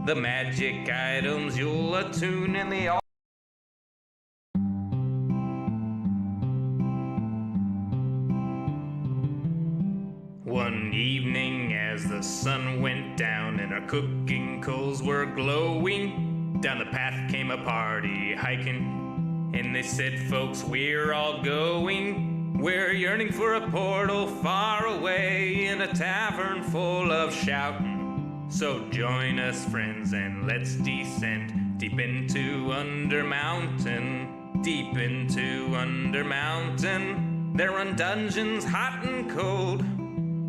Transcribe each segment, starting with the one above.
The magic items you'll attune in the One evening as the sun went down and our cooking coals were glowing, down the path came a party hiking, and they said, folks, we're all going. We're yearning for a portal far away in a tavern full of shouting. So join us, friends, and let's descend deep into Under Mountain, deep into Under Mountain. There run dungeons hot and cold,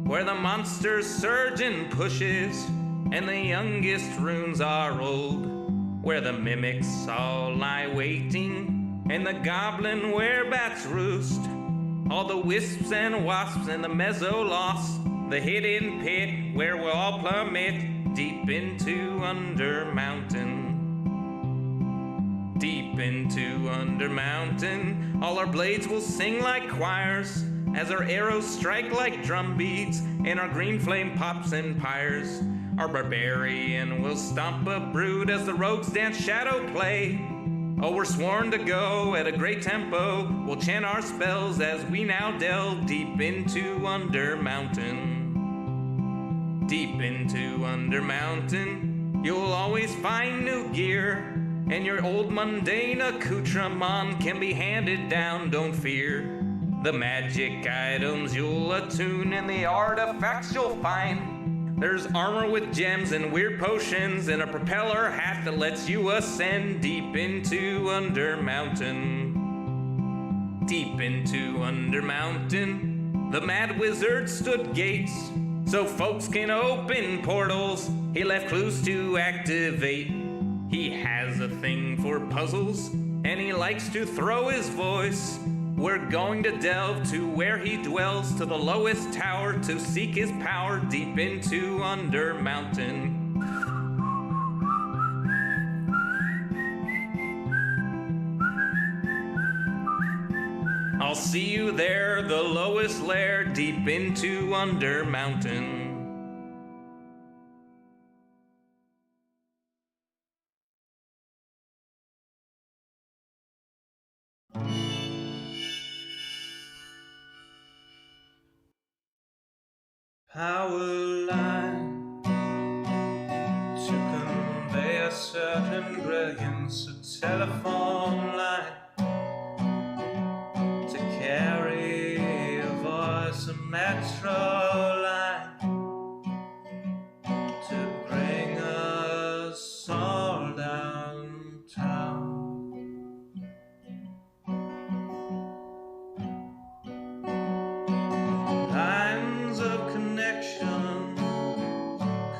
where the monsters surge and pushes, and the youngest runes are old, where the mimics all lie waiting, and the goblin werebats roost, all the wisps and wasps and the mezzo-lost, the hidden pit where we'll all plummet deep into Under Mountain. Deep into Under Mountain, all our blades will sing like choirs, as our arrows strike like drum beats, and our green flame pops and pyres. Our barbarian will stomp a brood as the rogues dance shadow play. Oh, we're sworn to go at a great tempo. We'll chant our spells as we now delve deep into Under Mountain. Deep into Under Mountain, you'll always find new gear, and your old mundane accoutrement can be handed down, don't fear. The magic items you'll attune and the artifacts you'll find. There's armor with gems and weird potions and a propeller hat that lets you ascend deep into Under Mountain. Deep into Under Mountain, the mad wizard stood gates so folks can open portals. He left clues to activate. He has a thing for puzzles and he likes to throw his voice. We're going to delve to where he dwells, to the lowest tower, to seek his power deep into Under Mountain. I'll see you there, the lowest lair, deep into Under Mountain. Power line to convey a certain brilliance, a telephone line to carry a voice, a metro line to bring us all downtown.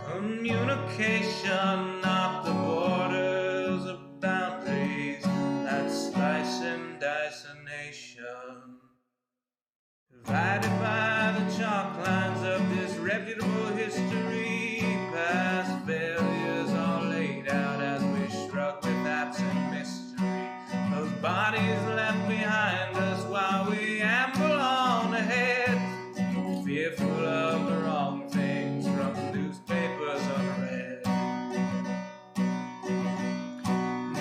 Communication, not the borders of boundaries that slice and dice a nation. Divided by the chalk lines of disreputable history, past failures are laid out as we shrug with absent mystery. Those bodies left behind us while we amble on ahead, fearful of the wrong things from newspapers unread.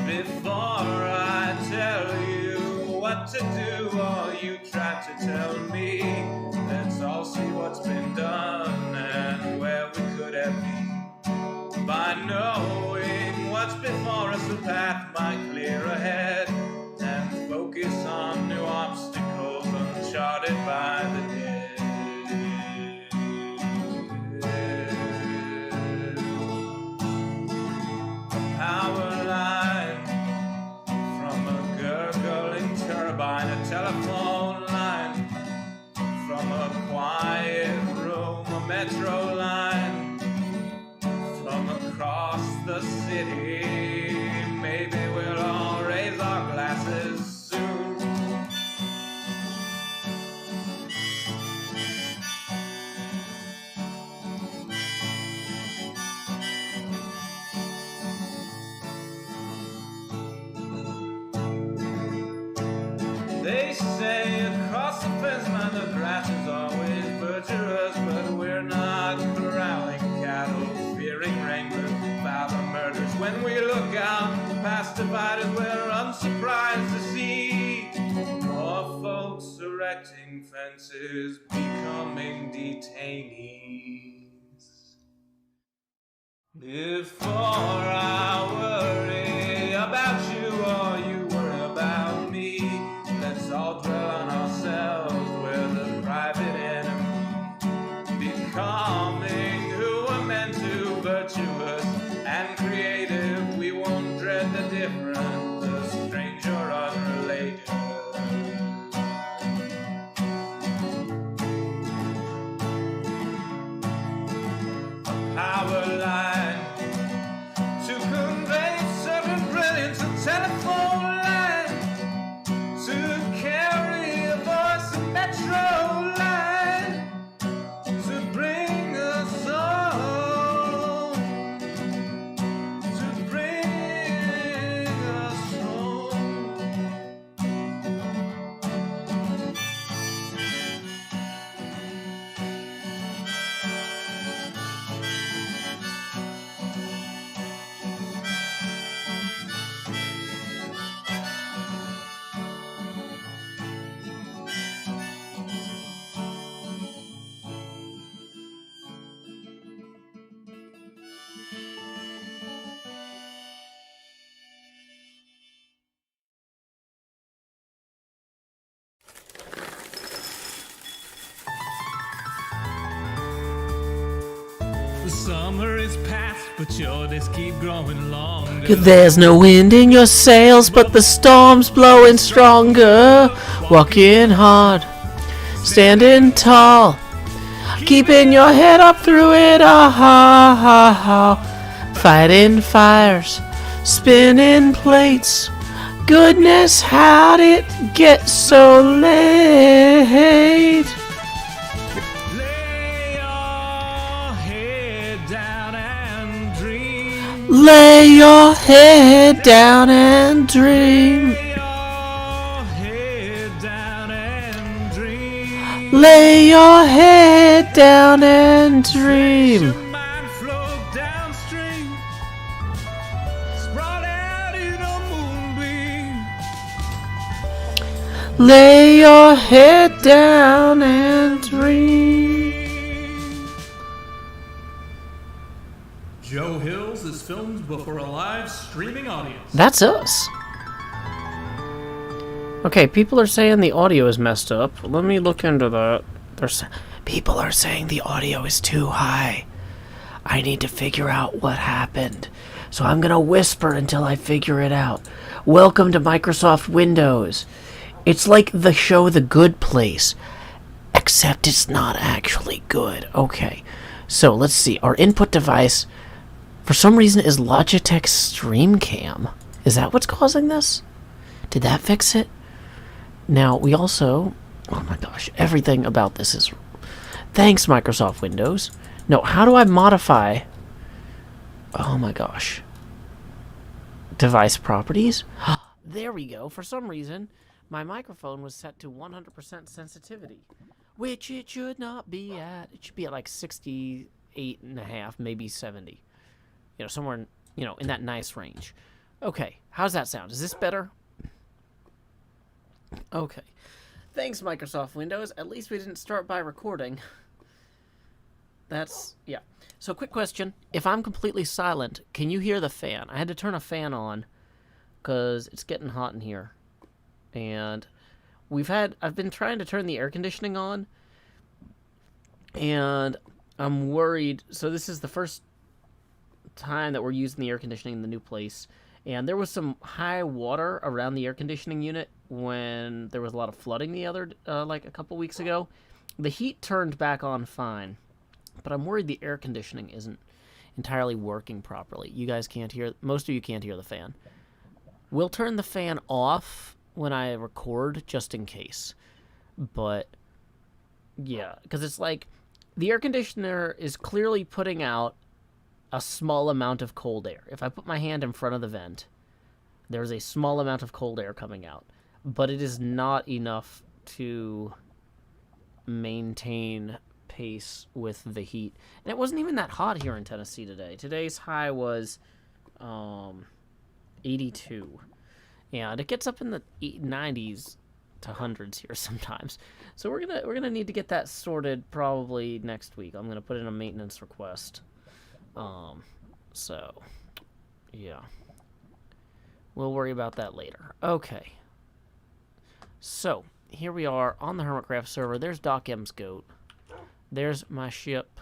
Before I tell you what to do, or you try to tell me, let's all see what's been done and where we could have been. By knowing what's before us, the path might clear ahead, and focus on new obstacles uncharted by the dead. Power line from a gurgling turbine, a telephone line from a quiet room, a metro line from across the city. Maybe we'll all raise our glasses soon. They say across the fence line the grass is always verdurous, but we're not offenses becoming detainees. Before I worry about you or you worry about me, let's all dwell on ourselves, we're the private enemy. Becoming who we're meant to, virtuous and creative, we won't dread the different, the strange or unrelated. Power line to convey certain brilliance, a telephone line to carry a voice, a metro line to bring us home, to bring us home. The summer is past, but your days keep growing longer. There's no wind in your sails, but the storm's blowing stronger. Walking hard, standing tall, keeping your head up through it. Ah ha ha ha. Fighting fires, spinning plates. Goodness, how'd it get so late? Lay your head down and dream. Lay your head down and dream. Lay your head down and dream. Let your mind flow downstream, sprawled out in a moonbeam. Lay your head down and dream. Joe Hills is filmed before a live streaming audience. That's us. Okay, people are saying the audio is messed up. Let me look into that. People are saying the audio is too high. I need to figure out what happened. So I'm gonna whisper until I figure it out. Welcome to Microsoft Windows. It's like the show The Good Place, except it's not actually good. Okay, so let's see. Our input device, for some reason, is Logitech StreamCam. Is that what's causing this? Did that fix it? Now, we also... Oh my gosh, everything about this is... Thanks, Microsoft Windows. No, how do I modify... Oh my gosh. Device properties? There we go. For some reason, my microphone was set to 100% sensitivity, which it should not be at. It should be at like 68.5, maybe 70. You know, somewhere, in that nice range. Okay, how's that sound? Is this better? Okay. Thanks, Microsoft Windows. At least we didn't start by recording. Yeah. So, quick question. If I'm completely silent, can you hear the fan? I had to turn a fan on because it's getting hot in here. And I've been trying to turn the air conditioning on, and I'm worried. So this is the first time that we're using the air conditioning in the new place, and there was some high water around the air conditioning unit when there was a lot of flooding like a couple weeks ago. The heat turned back on fine, but I'm worried the air conditioning isn't entirely working properly. You guys can't hear, most of you can't hear the fan. We'll turn the fan off when I record, just in case. But yeah, because it's like the air conditioner is clearly putting out a small amount of cold air. If I put my hand in front of the vent, there's a small amount of cold air coming out, but it is not enough to maintain pace with the heat. And it wasn't even that hot here in Tennessee today. Today's high was 82. And it gets up in the 90s to hundreds here sometimes. So we're gonna need to get that sorted probably next week. I'm gonna put in a maintenance request. So yeah, we'll worry about that later. Okay. So here we are on the HermitCraft server. There's Doc M's goat. There's my ship.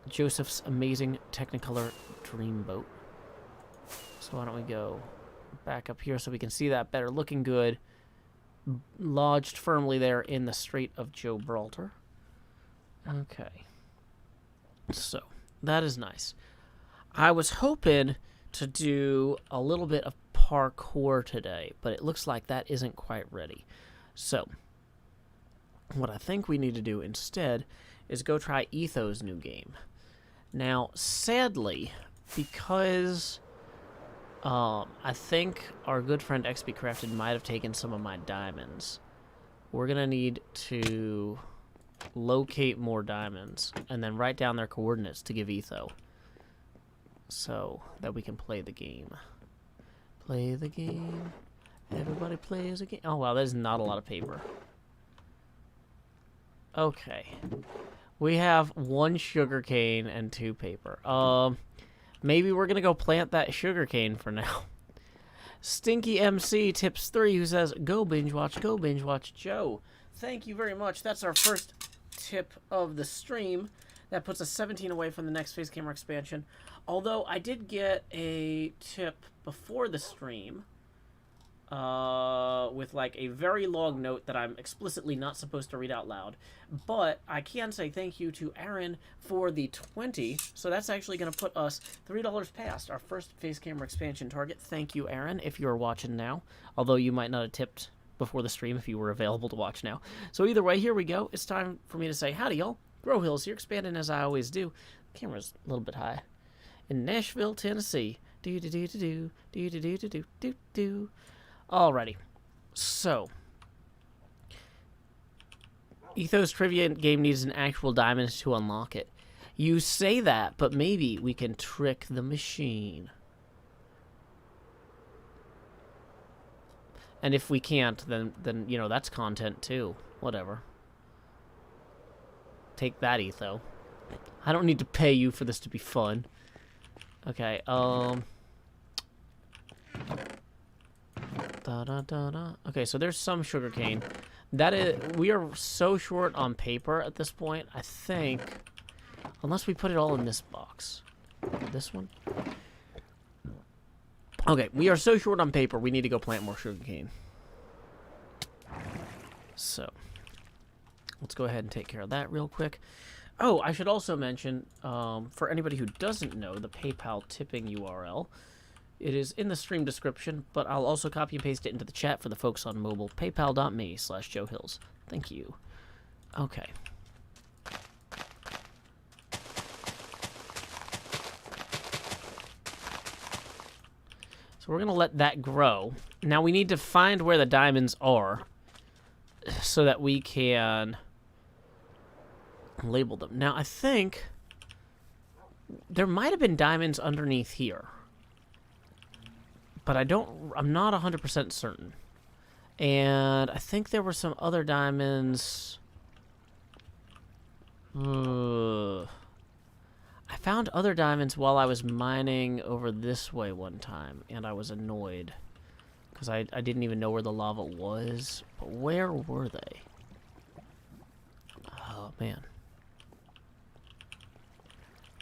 Joseph's amazing Technicolor Dreamboat. So why don't we go back up here so we can see that better. Looking good. Lodged firmly there in the Strait of Gibraltar. Okay. So, that is nice. I was hoping to do a little bit of parkour today, but it looks like that isn't quite ready. So, what I think we need to do instead is go try Etho's new game. Now, sadly, because I think our good friend XP Crafted might have taken some of my diamonds, we're going to need to locate more diamonds and then write down their coordinates to give Etho so that we can play the game. Play the game. Everybody plays a game. Oh, wow, that is not a lot of paper. Okay. We have 1 sugarcane and 2 paper. Maybe we're going to go plant that sugarcane for now. Stinky MC tips 3 who says, go binge watch, go binge watch. Joe, thank you very much. That's our first tip of the stream. That puts us 17 away from the next face camera expansion. Although I did get a tip before the stream with like a very long note that I'm explicitly not supposed to read out loud. But I can say thank you to Aaron for the 20. So that's actually going to put us $3 past our first face camera expansion target. Thank you, Aaron, if you're watching now. Although you might not have tipped before the stream if you were available to watch now. So either way, here we go. It's time for me to say howdy, y'all. Grow Hills here, expanding as I always do. The camera's a little bit high. In Nashville, Tennessee. Do-do-do-do-do. Alrighty. So, Etho's trivia game needs an actual diamond to unlock it. You say that, but maybe we can trick the machine. And if we can't, then you know, that's content too. Whatever. Take that, Etho. I don't need to pay you for this to be fun. Okay, Okay, so there's some sugarcane. That is, we are so short on paper at this point, I think, unless we put it all in this box. This one? Okay, we are so short on paper, we need to go plant more sugarcane. So, let's go ahead and take care of that real quick. Oh, I should also mention, for anybody who doesn't know, the PayPal tipping URL. It is in the stream description, but I'll also copy and paste it into the chat for the folks on mobile. PayPal.me/JoeHills. Thank you. Okay. So we're going to let that grow. Now we need to find where the diamonds are so that we can label them. Now I think there might have been diamonds underneath here. But I'm not 100% certain. And I think there were some other diamonds. I found other diamonds while I was mining over this way one time, and I was annoyed. Because I didn't even know where the lava was. But where were they? Oh, man.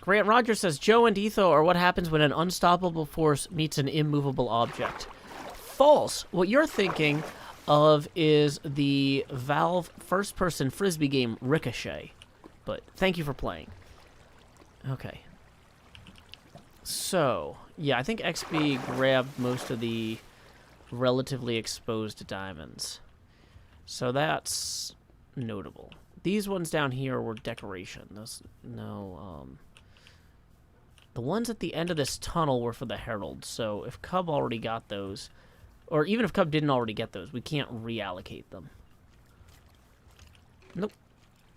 Grant Rogers says, Joe and Etho are what happens when an unstoppable force meets an immovable object. False. What you're thinking of is the Valve first-person Frisbee game Ricochet. But thank you for playing. Okay. So, yeah, I think XP grabbed most of the relatively exposed diamonds. So that's notable. These ones down here were decoration. Those, no, the ones at the end of this tunnel were for the Herald, so if Cub already got those, or even if Cub didn't already get those, we can't reallocate them. Nope.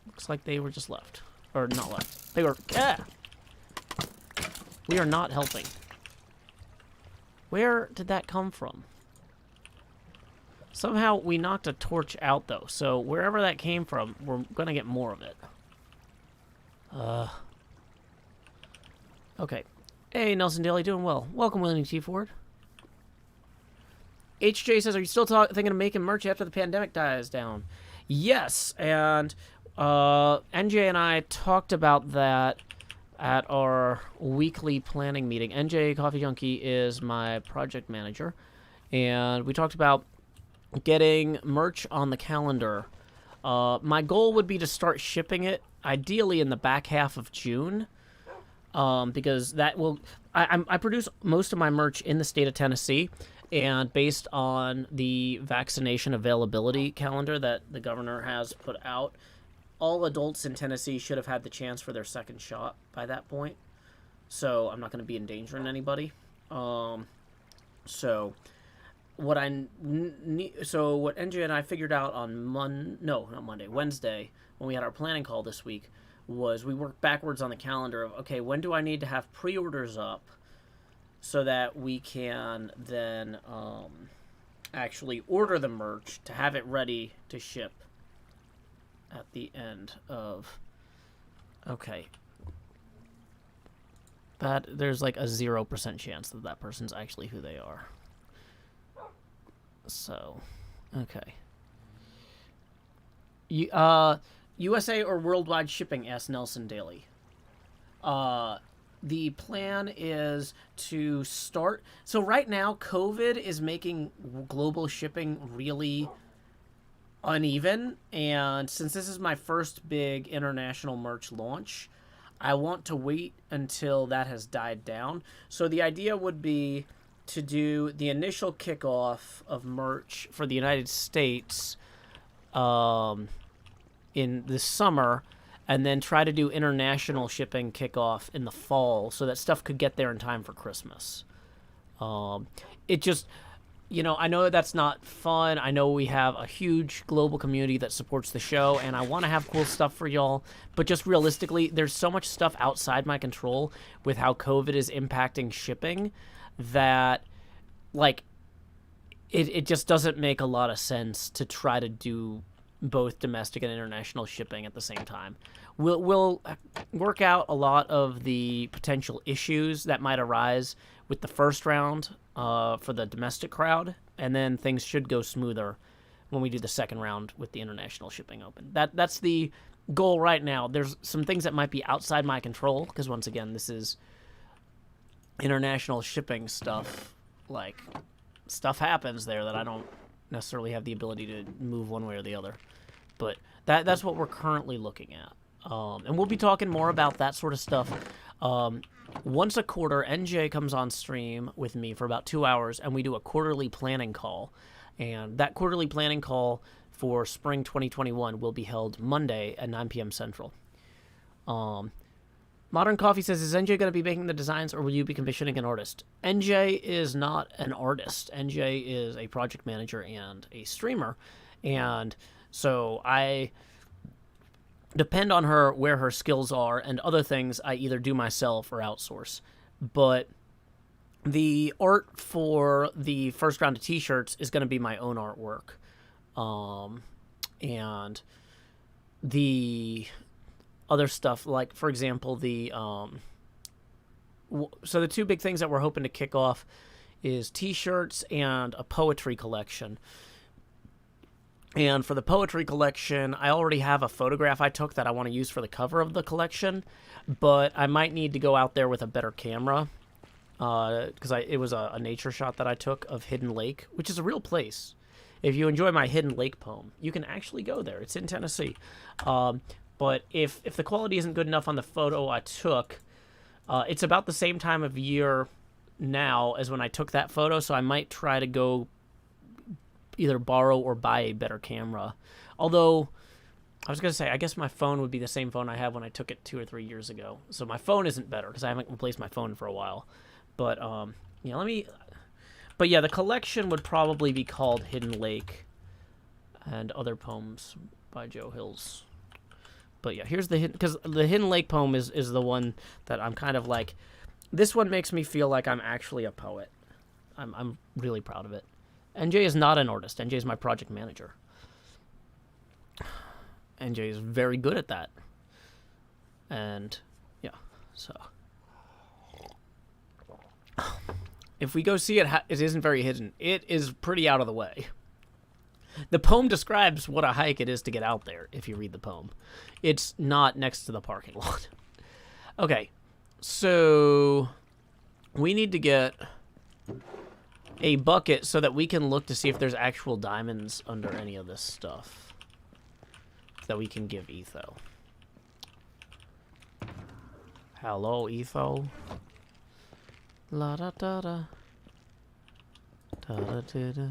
Looks like they were just left. Or not left. They were... Ah! We are not helping. Where did that come from? Somehow we knocked a torch out, though. So wherever that came from, we're going to get more of it. Okay. Hey, Nelson Daly, doing well. Welcome, William T. Ford. HJ says, are you still thinking of making merch after the pandemic dies down? Yes, and NJ and I talked about that at our weekly planning meeting. NJ Coffee Junkie is my project manager, and we talked about getting merch on the calendar. My goal would be to start shipping it, ideally in the back half of June, because that will... I produce most of my merch in the state of Tennessee, and based on the vaccination availability calendar that the governor has put out, all adults in Tennessee should have had the chance for their second shot by that point. So I'm not going to be endangering anybody. So what what NJ and I figured out on Wednesday, when we had our planning call this week, was we worked backwards on the calendar of, okay, when do I need to have pre-orders up so that we can then actually order the merch to have it ready to ship at the end of... Okay. There's like a 0% chance that that person's actually who they are. So, okay. USA or worldwide shipping, asked Nelson Daly. The plan is to start... So right now, COVID is making global shipping really uneven. And since this is my first big international merch launch, I want to wait until that has died down. So the idea would be to do the initial kickoff of merch for the United States in the summer, and then try to do international shipping kickoff in the fall so that stuff could get there in time for Christmas. It just, I know that's not fun. I know we have a huge global community that supports the show, and I want to have cool stuff for y'all, but just realistically, there's so much stuff outside my control with how COVID is impacting shipping that, it just doesn't make a lot of sense to try to do both domestic and international shipping at the same time. We'll work out a lot of the potential issues that might arise with the first round for the domestic crowd, and then things should go smoother when we do the second round with the international shipping open. That's the goal right now. There's some things that might be outside my control, because once again, this is international shipping stuff. Stuff happens there that I don't necessarily have the ability to move one way or the other. But that's what we're currently looking at. And we'll be talking more about that sort of stuff. Once a quarter, NJ comes on stream with me for about 2 hours, and we do a quarterly planning call. And that quarterly planning call for spring 2021 will be held Monday at 9 p.m. Central. Modern Coffee says, is NJ going to be making the designs, or will you be commissioning an artist? NJ is not an artist. NJ is a project manager and a streamer. And so I depend on her where her skills are, and other things I either do myself or outsource. But the art for the first round of t-shirts is going to be my own artwork. And the other stuff, like, for example, so the two big things that we're hoping to kick off is t-shirts and a poetry collection. And for the poetry collection, I already have a photograph I took that I want to use for the cover of the collection, but I might need to go out there with a better camera, because it was a nature shot that I took of Hidden Lake, which is a real place. If you enjoy my Hidden Lake poem, you can actually go there. It's in Tennessee. But if the quality isn't good enough on the photo I took, it's about the same time of year now as when I took that photo, so I might try to go either borrow or buy a better camera. Although, I was going to say, I guess my phone would be the same phone I had when I took it 2 or 3 years ago. So my phone isn't better, because I haven't replaced my phone for a while. But, But yeah, the collection would probably be called Hidden Lake and Other Poems by Joe Hills. But yeah, here's because the Hidden Lake poem is the one that I'm kind of like, this one makes me feel like I'm actually a poet. I'm really proud of it. NJ is not an artist. NJ is my project manager. NJ is very good at that. And, yeah, so. If we go see it, it isn't very hidden. It is pretty out of the way. The poem describes what a hike it is to get out there, if you read the poem. It's not next to the parking lot. Okay, so we need to get a bucket so that we can look to see if there's actual diamonds under any of this stuff that we can give Etho. Hello, Etho. La da da da. Da da da da.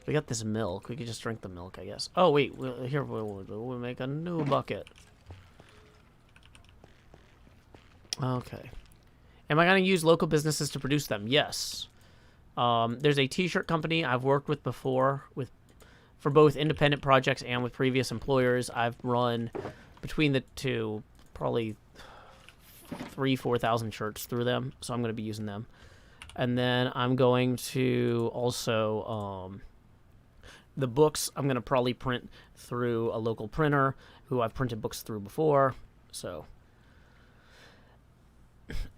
We got this milk. We could just drink the milk, I guess. Oh wait, we'll make a new bucket. Okay. Am I gonna use local businesses to produce them? Yes. There's a t-shirt company I've worked with before for both independent projects and with previous employers. I've run between the two probably 4,000 shirts through them, so I'm going to be using them. And then I'm going to also the books I'm going to probably print through a local printer who I've printed books through before. So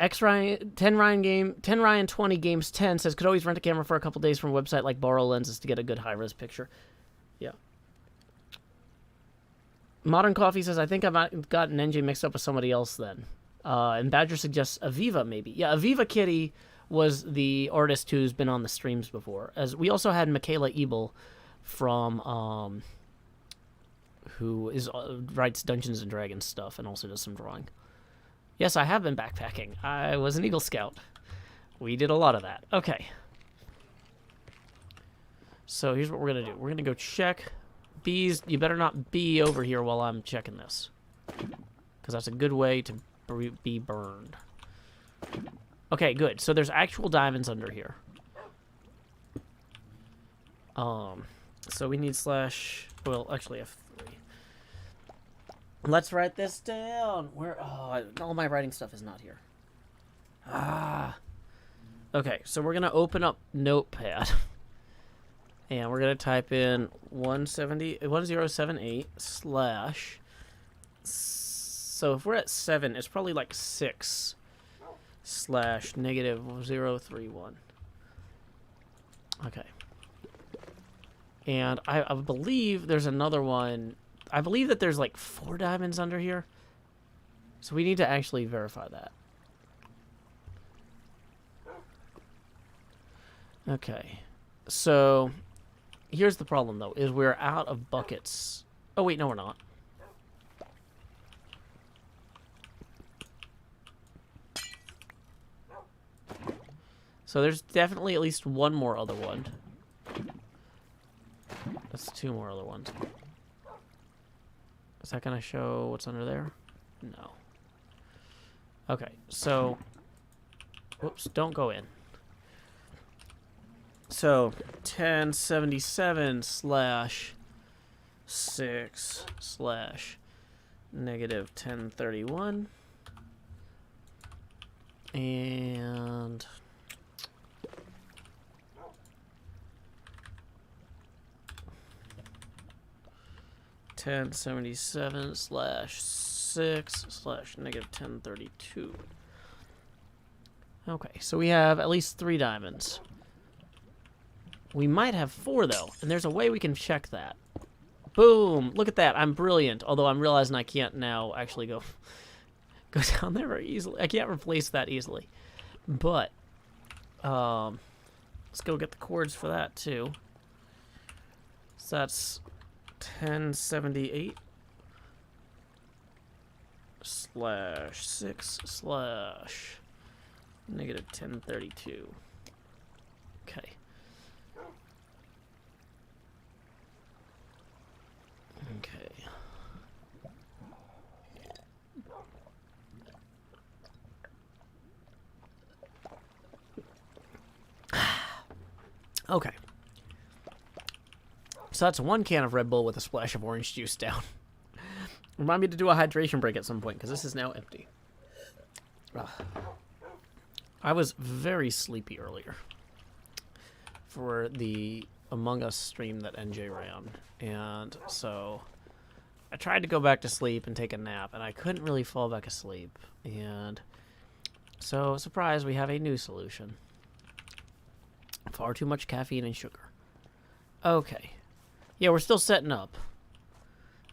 Ryan 20 Games 10 says could always rent a camera for a couple days from a website like Borrow Lenses to get a good high-res picture. Yeah. Modern Coffee says I think I've gotten NJ mixed up with somebody else then. And Badger suggests Aviva maybe. Yeah, Aviva Kitty was the artist who's been on the streams before. As we also had Michaela Ebel from who writes Dungeons and Dragons stuff and also does some drawing. Yes, I have been backpacking. I was an Eagle Scout. We did a lot of that. Okay. So here's what we're going to do. We're going to go check. Bees, you better not be over here while I'm checking this. Because that's a good way to be burned. Okay, good. So there's actual diamonds under here. So we need slash... Well, actually F3. Let's write this down. Where? Oh, all my writing stuff is not here. Okay, so we're gonna open up Notepad, and we're gonna type in 1078 slash. So if we're at 7, it's probably like 6 slash negative 031. Okay. And I believe there's another one. I believe that there's like 4 diamonds under here. So we need to actually verify that. Okay. So here's the problem though, is we're out of buckets. Oh wait, no we're not. So there's definitely at least one more other one. That's 2 more other ones. Is that gonna show what's under there? No. Okay, so... Whoops, don't go in. So, 1077 slash 6 slash negative 1031. And... 1077 slash 6 slash negative 1032. Okay, so we have at least 3 diamonds. We might have 4 though, and there's a way we can check that. Boom! Look at that. I'm brilliant. Although I'm realizing I can't now actually go down there very easily. I can't replace that easily. But let's go get the chords for that too. So that's 1078 slash 6 slash negative 1032. Okay. Okay. Okay. So that's 1 can of Red Bull with a splash of orange juice down. Remind me to do a hydration break at some point, because this is now empty. Ugh. I was very sleepy earlier for the Among Us stream that NJ ran, and so I tried to go back to sleep and take a nap, and I couldn't really fall back asleep. And so, surprise, we have a new solution. Far too much caffeine and sugar. Okay. Yeah, we're still setting up.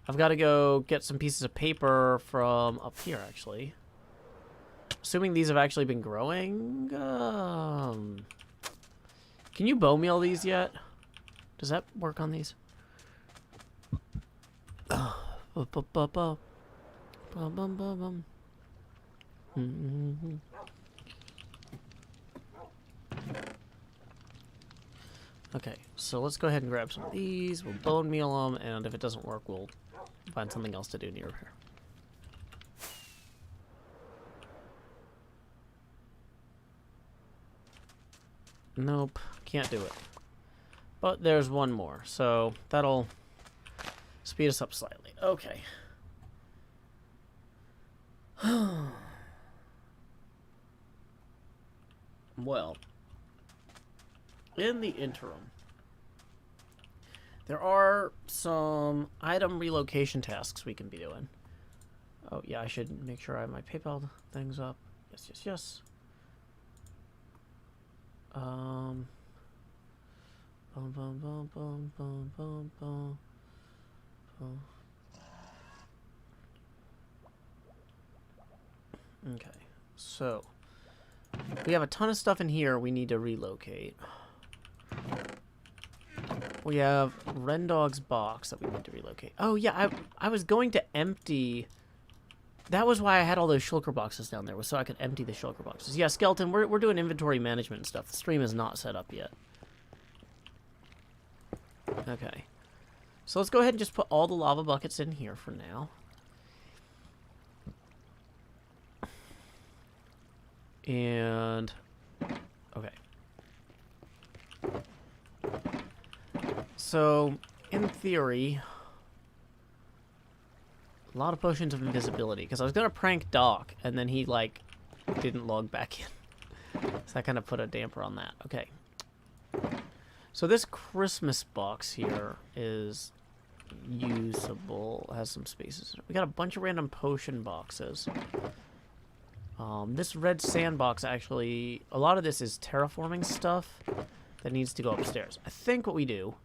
I've got to go get some pieces of paper from up here, actually. Assuming these have actually been growing. Can you bone meal these yet? Does that work on these? Okay, so let's go ahead and grab some of these. We'll bone meal them, and if it doesn't work, we'll find something else to do near here. Nope, can't do it. But there's one more, so that'll speed us up slightly. Okay. Well, in the interim, there are some item relocation tasks we can be doing. Oh, yeah, I should make sure I have my PayPal things up. Yes, yes, yes. Bum, bum, bum, bum, bum, bum, bum, bum. Okay, so we have a ton of stuff in here we need to relocate. We have Rendog's box that we need to relocate. Oh, yeah, I was going to empty... That was why I had all those shulker boxes down there, was so I could empty the shulker boxes. Yeah, Skeleton, we're doing inventory management and stuff. The stream is not set up yet. Okay. So let's go ahead and just put all the lava buckets in here for now. And... okay. So, in theory... a lot of potions of invisibility, because I was going to prank Doc, and then he, like, didn't log back in. So that kind of put a damper on that. Okay. So this Christmas box here is usable. It has some spaces in it. We got a bunch of random potion boxes. This red sandbox, actually, a lot of this is terraforming stuff that needs to go upstairs. I think what we do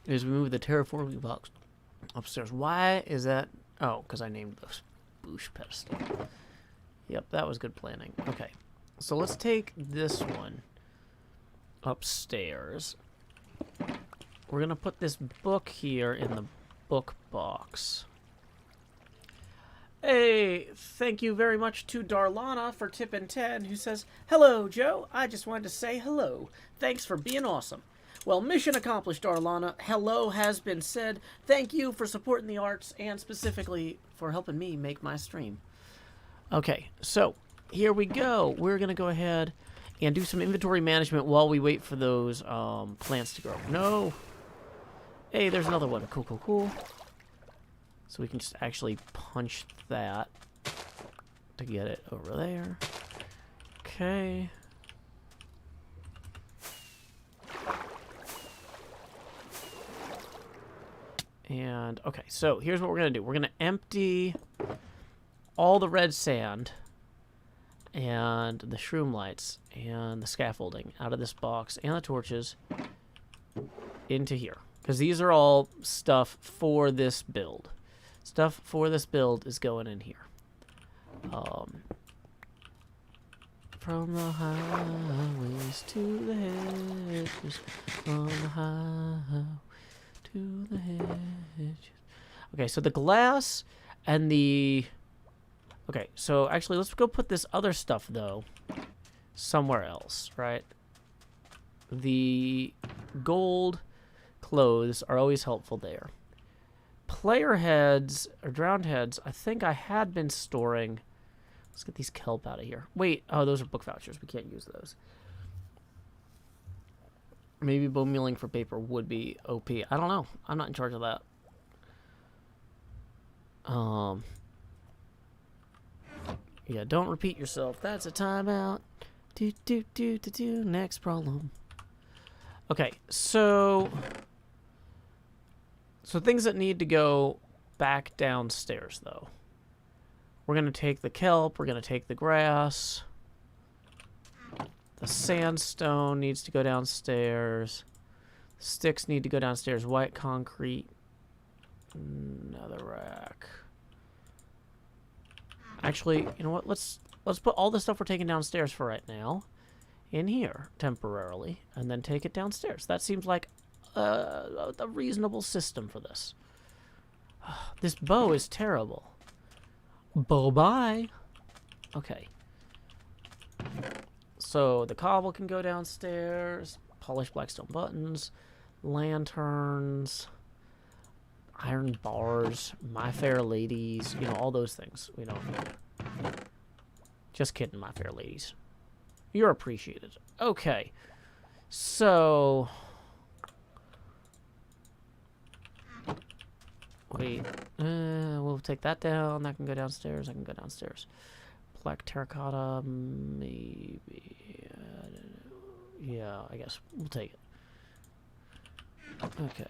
is we move the terraforming box upstairs. Why is that? Oh, because I named the boosh pedestal. Yep, that was good planning. Okay, so let's take this one upstairs. We're going to put this book here in the book box. Hey, thank you very much to Darlana for tipping 10, who says, "Hello, Joe. I just wanted to say hello. Thanks for being awesome." Well, mission accomplished, Darlana. Hello has been said. Thank you for supporting the arts and specifically for helping me make my stream. Okay, so here we go. We're going to go ahead and do some inventory management while we wait for those plants to grow. No. Hey, there's another one. Cool, cool, cool. So we can just actually punch that to get it over there. Okay. And, okay, so here's what we're going to do. We're going to empty all the red sand and the shroom lights and the scaffolding out of this box and the torches into here. Because these are all stuff for this build. Stuff for this build is going in here. From the highways to the hedges, from the highway to the hedges. Okay, so the glass and the... okay, so actually let's go put this other stuff, though, somewhere else, right? The gold clothes are always helpful there. Player heads, or drowned heads, I think I had been storing... let's get these kelp out of here. Wait, oh, those are book vouchers. We can't use those. Maybe bone mealing for paper would be OP. I don't know. I'm not in charge of that. Yeah, don't repeat yourself. That's a timeout. Do. Next problem. Okay, so things that need to go back downstairs, though. We're going to take the kelp. We're going to take the grass. The sandstone needs to go downstairs. Sticks need to go downstairs. White concrete. Another rack. Actually, you know what? Let's put all the stuff we're taking downstairs for right now in here temporarily, and then take it downstairs. That seems like a reasonable system for this. This bow is terrible. Bye-bye. Okay. So the cobble can go downstairs. Polished blackstone buttons. Lanterns. Iron bars. My Fair Ladies. You know, all those things we don't need. Just kidding, My Fair Ladies. You're appreciated. Okay. So... Wait. We'll take that down. That can go downstairs. I can go downstairs. Black terracotta, maybe. Yeah, I guess we'll take it. Okay.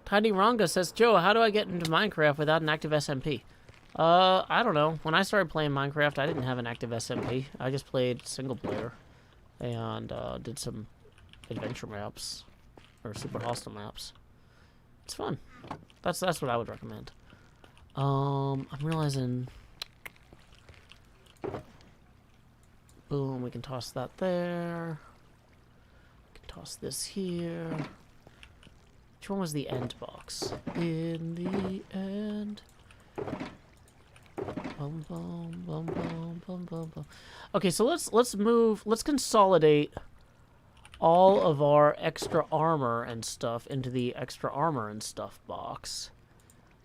Tiny Ranga says, Joe, how do I get into Minecraft without an active SMP? I don't know. When I started playing Minecraft, I didn't have an active SMP. I just played single player and did some adventure maps or super hostile maps. It's fun. That's what I would recommend. I'm realizing. Boom, we can toss that there. We can toss this here. Which one was the end box? In the end. Bum, bum, bum, bum, bum, bum, bum. Okay, so let's move. Let's consolidate all of our extra armor and stuff into the extra armor and stuff box.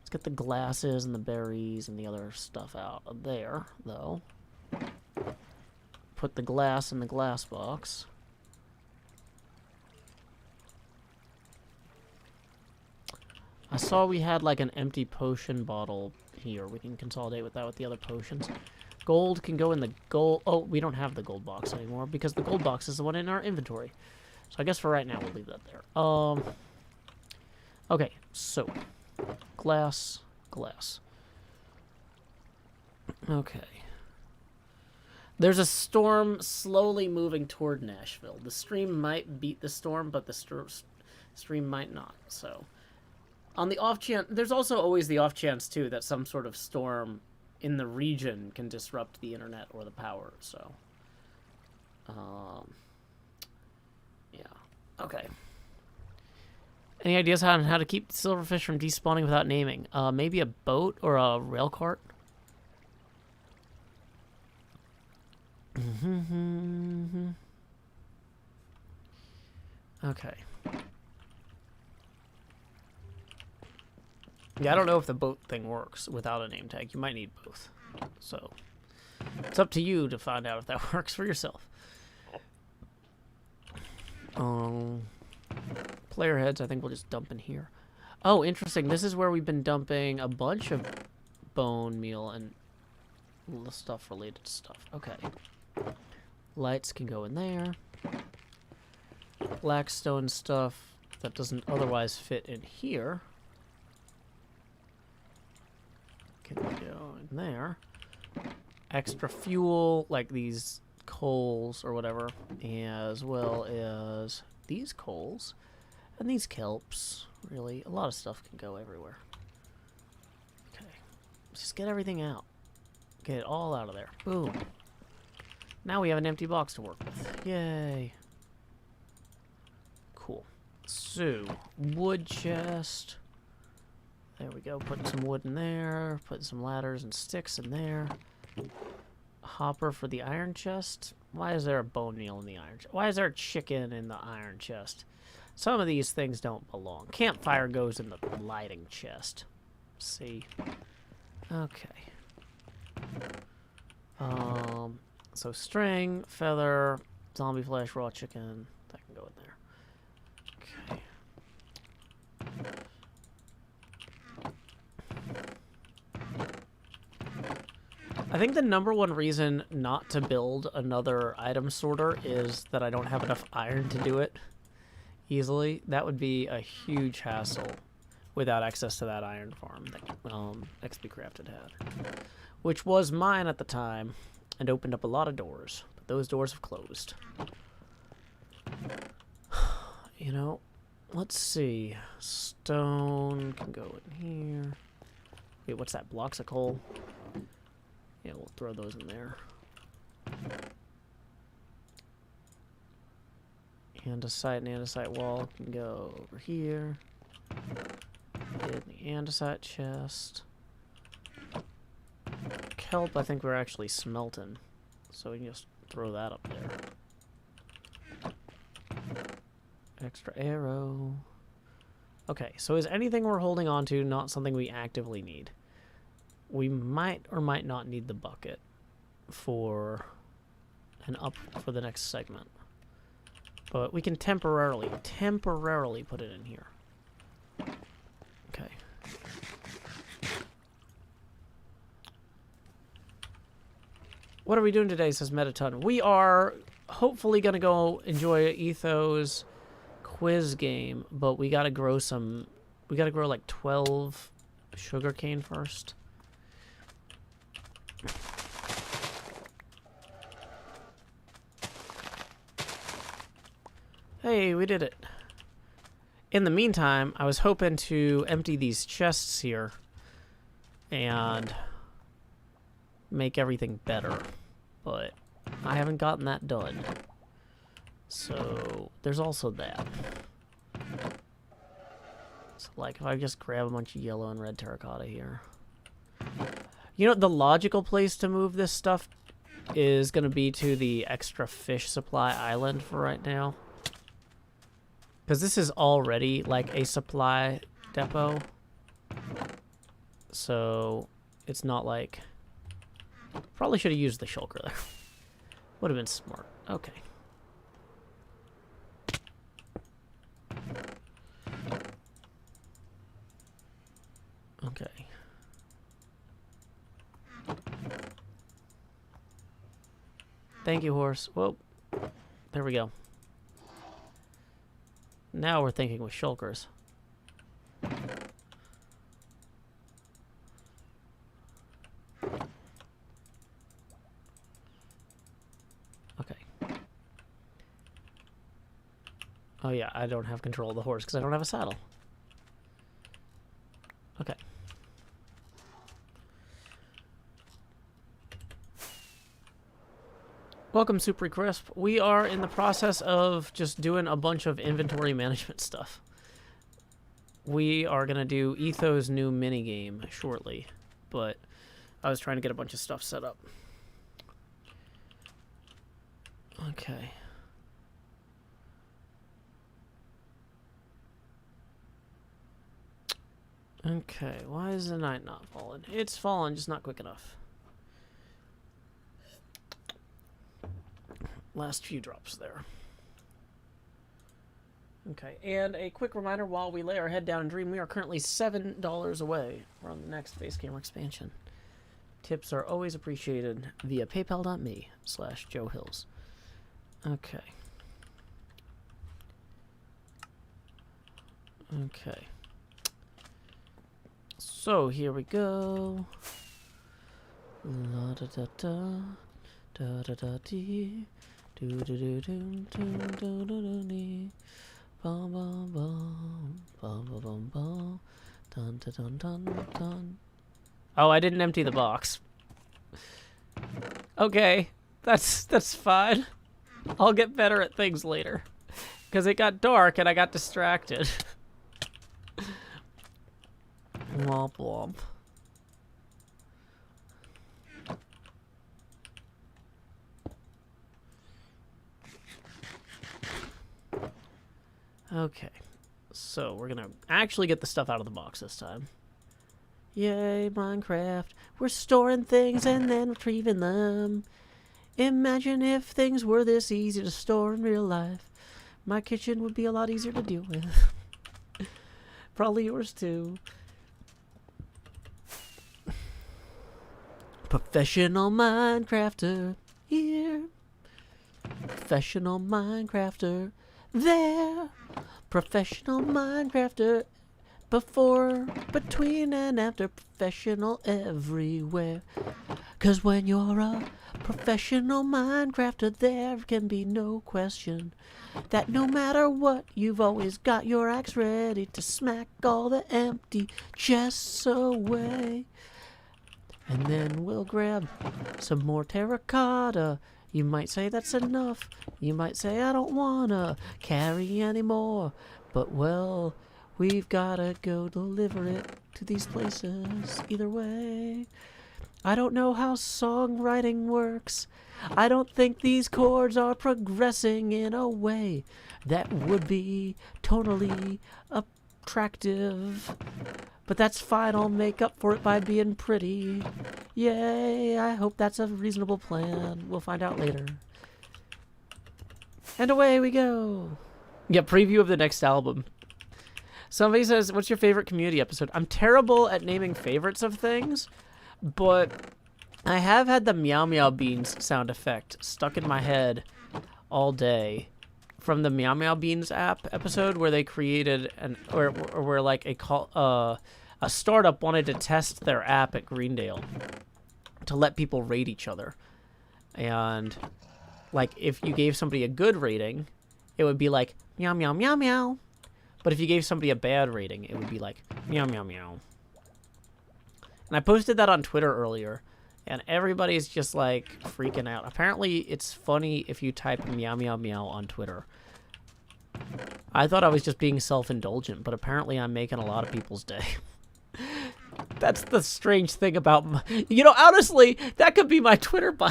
Let's get the glasses and the berries and the other stuff out of there, though. Put the glass in the glass box. I saw we had like an empty potion bottle here. We can consolidate with that with the other potions. Gold can go in the gold... Oh, we don't have the gold box anymore because the gold box is the one in our inventory. So I guess for right now we'll leave that there. Okay, so... Glass. Okay. There's a storm slowly moving toward Nashville. The stream might beat the storm, but the stream might not, so... On the off chance... There's also always the off chance, too, that some sort of storm in the region can disrupt the internet or the power, so... yeah. Okay. Any ideas on how to keep silverfish from despawning without naming? Maybe a boat or a rail cart? Okay. Yeah, I don't know if the boat thing works without a name tag. You might need both. So, it's up to you to find out if that works for yourself. Player heads, I think we'll just dump in here. Oh, interesting. This is where we've been dumping a bunch of bone meal and stuff related to stuff. Okay. Lights can go in there. Blackstone stuff that doesn't otherwise fit in here can go in there. Extra fuel, like these coals or whatever, as well as these coals and these kelps. Really, a lot of stuff can go everywhere. Okay, just get everything out. Get it all out of there. Boom. Now we have an empty box to work with. Yay. Cool. So, wood chest. There we go. Putting some wood in there. Putting some ladders and sticks in there. Hopper for the iron chest. Why is there a bone meal in the iron chest? Why is there a chicken in the iron chest? Some of these things don't belong. Campfire goes in the lighting chest. See? Okay. So string, feather, zombie flesh, raw chicken. That can go in there. Okay. I think the #1 reason not to build another item sorter is that I don't have enough iron to do it easily. That would be a huge hassle without access to that iron farm that XPCrafted had, which was mine at the time and opened up a lot of doors, but those doors have closed. You know, let's see. Stone can go in here. Wait, what's that? Blocks of coal? Yeah, we'll throw those in there. Andesite and andesite wall can go over here. Get the andesite chest. Kelp, I think we're actually smelting, so we can just throw that up there. Extra arrow. Okay, so is anything we're holding on to not something we actively need? We might or might not need the bucket for the next segment. But we can temporarily put it in here. Okay. What are we doing today, says Metaton? We are hopefully going to go enjoy Etho's quiz game, but we got to grow like 12 sugarcane first. Hey, we did it. In the meantime, I was hoping to empty these chests here and make everything better, but I haven't gotten that done. So there's also that. So like if I just grab a bunch of yellow and red terracotta here. You know, the logical place to move this stuff is going to be to the extra fish supply island for right now. Because this is already like a supply depot. So it's not like... Probably should have used the shulker there. Would have been smart. Okay. Okay. Thank you, horse. Whoa. There we go. Now we're thinking with shulkers. Okay. Oh yeah, I don't have control of the horse because I don't have a saddle. Okay. Welcome, Super Crisp. We are in the process of just doing a bunch of inventory management stuff. We are going to do Etho's new minigame shortly, but I was trying to get a bunch of stuff set up. Okay. Okay, why is the night not falling? It's falling, just not quick enough. Last few drops there. Okay, and a quick reminder while we lay our head down and dream, we are currently $7 away from the next base camera expansion. Tips are always appreciated via paypal.me/Joe Hills. Okay. Okay. So here we go. La da da da da da da dee. Do do do do do do do do. Bum bum bum bum bum bum bum. Dun dun dun dun dun. Oh, I didn't empty the box. Okay, that's fine. I'll get better at things later, because it got dark and I got distracted. Womp womp. Okay, so we're gonna actually get the stuff out of the box this time. Yay, Minecraft. We're storing things and then retrieving them. Imagine if things were this easy to store in real life. My kitchen would be a lot easier to deal with. Probably yours too. Professional Minecrafter here. Professional Minecrafter there. Professional Minecrafter before, between, and after. Professional everywhere. 'Cause when you're a professional Minecrafter, there can be no question that no matter what, you've always got your axe ready to smack all the empty chests away. And then we'll grab some more terracotta. You might say that's enough. You might say I don't wanna carry anymore. But well, we've gotta go deliver it to these places either way. I don't know how songwriting works. I don't think these chords are progressing in a way that would be tonally attractive. But that's fine, I'll make up for it by being pretty. Yay, I hope that's a reasonable plan. We'll find out later. And away we go. Yeah, preview of the next album. Somebody says, what's your favorite community episode? I'm terrible at naming favorites of things, but I have had the Meow Meow Beans sound effect stuck in my head all day from the Meow Meow Beans app episode where they created or where like a startup wanted to test their app at Greendale to let people rate each other. And like if you gave somebody a good rating, it would be like meow meow meow meow. But if you gave somebody a bad rating, it would be like meow meow meow. And I posted that on Twitter earlier, and everybody's just like freaking out. Apparently, it's funny if you type meow meow meow on Twitter. I thought I was just being self-indulgent, but apparently I'm making a lot of people's day. That's the strange thing about honestly, that could be my Twitter bio.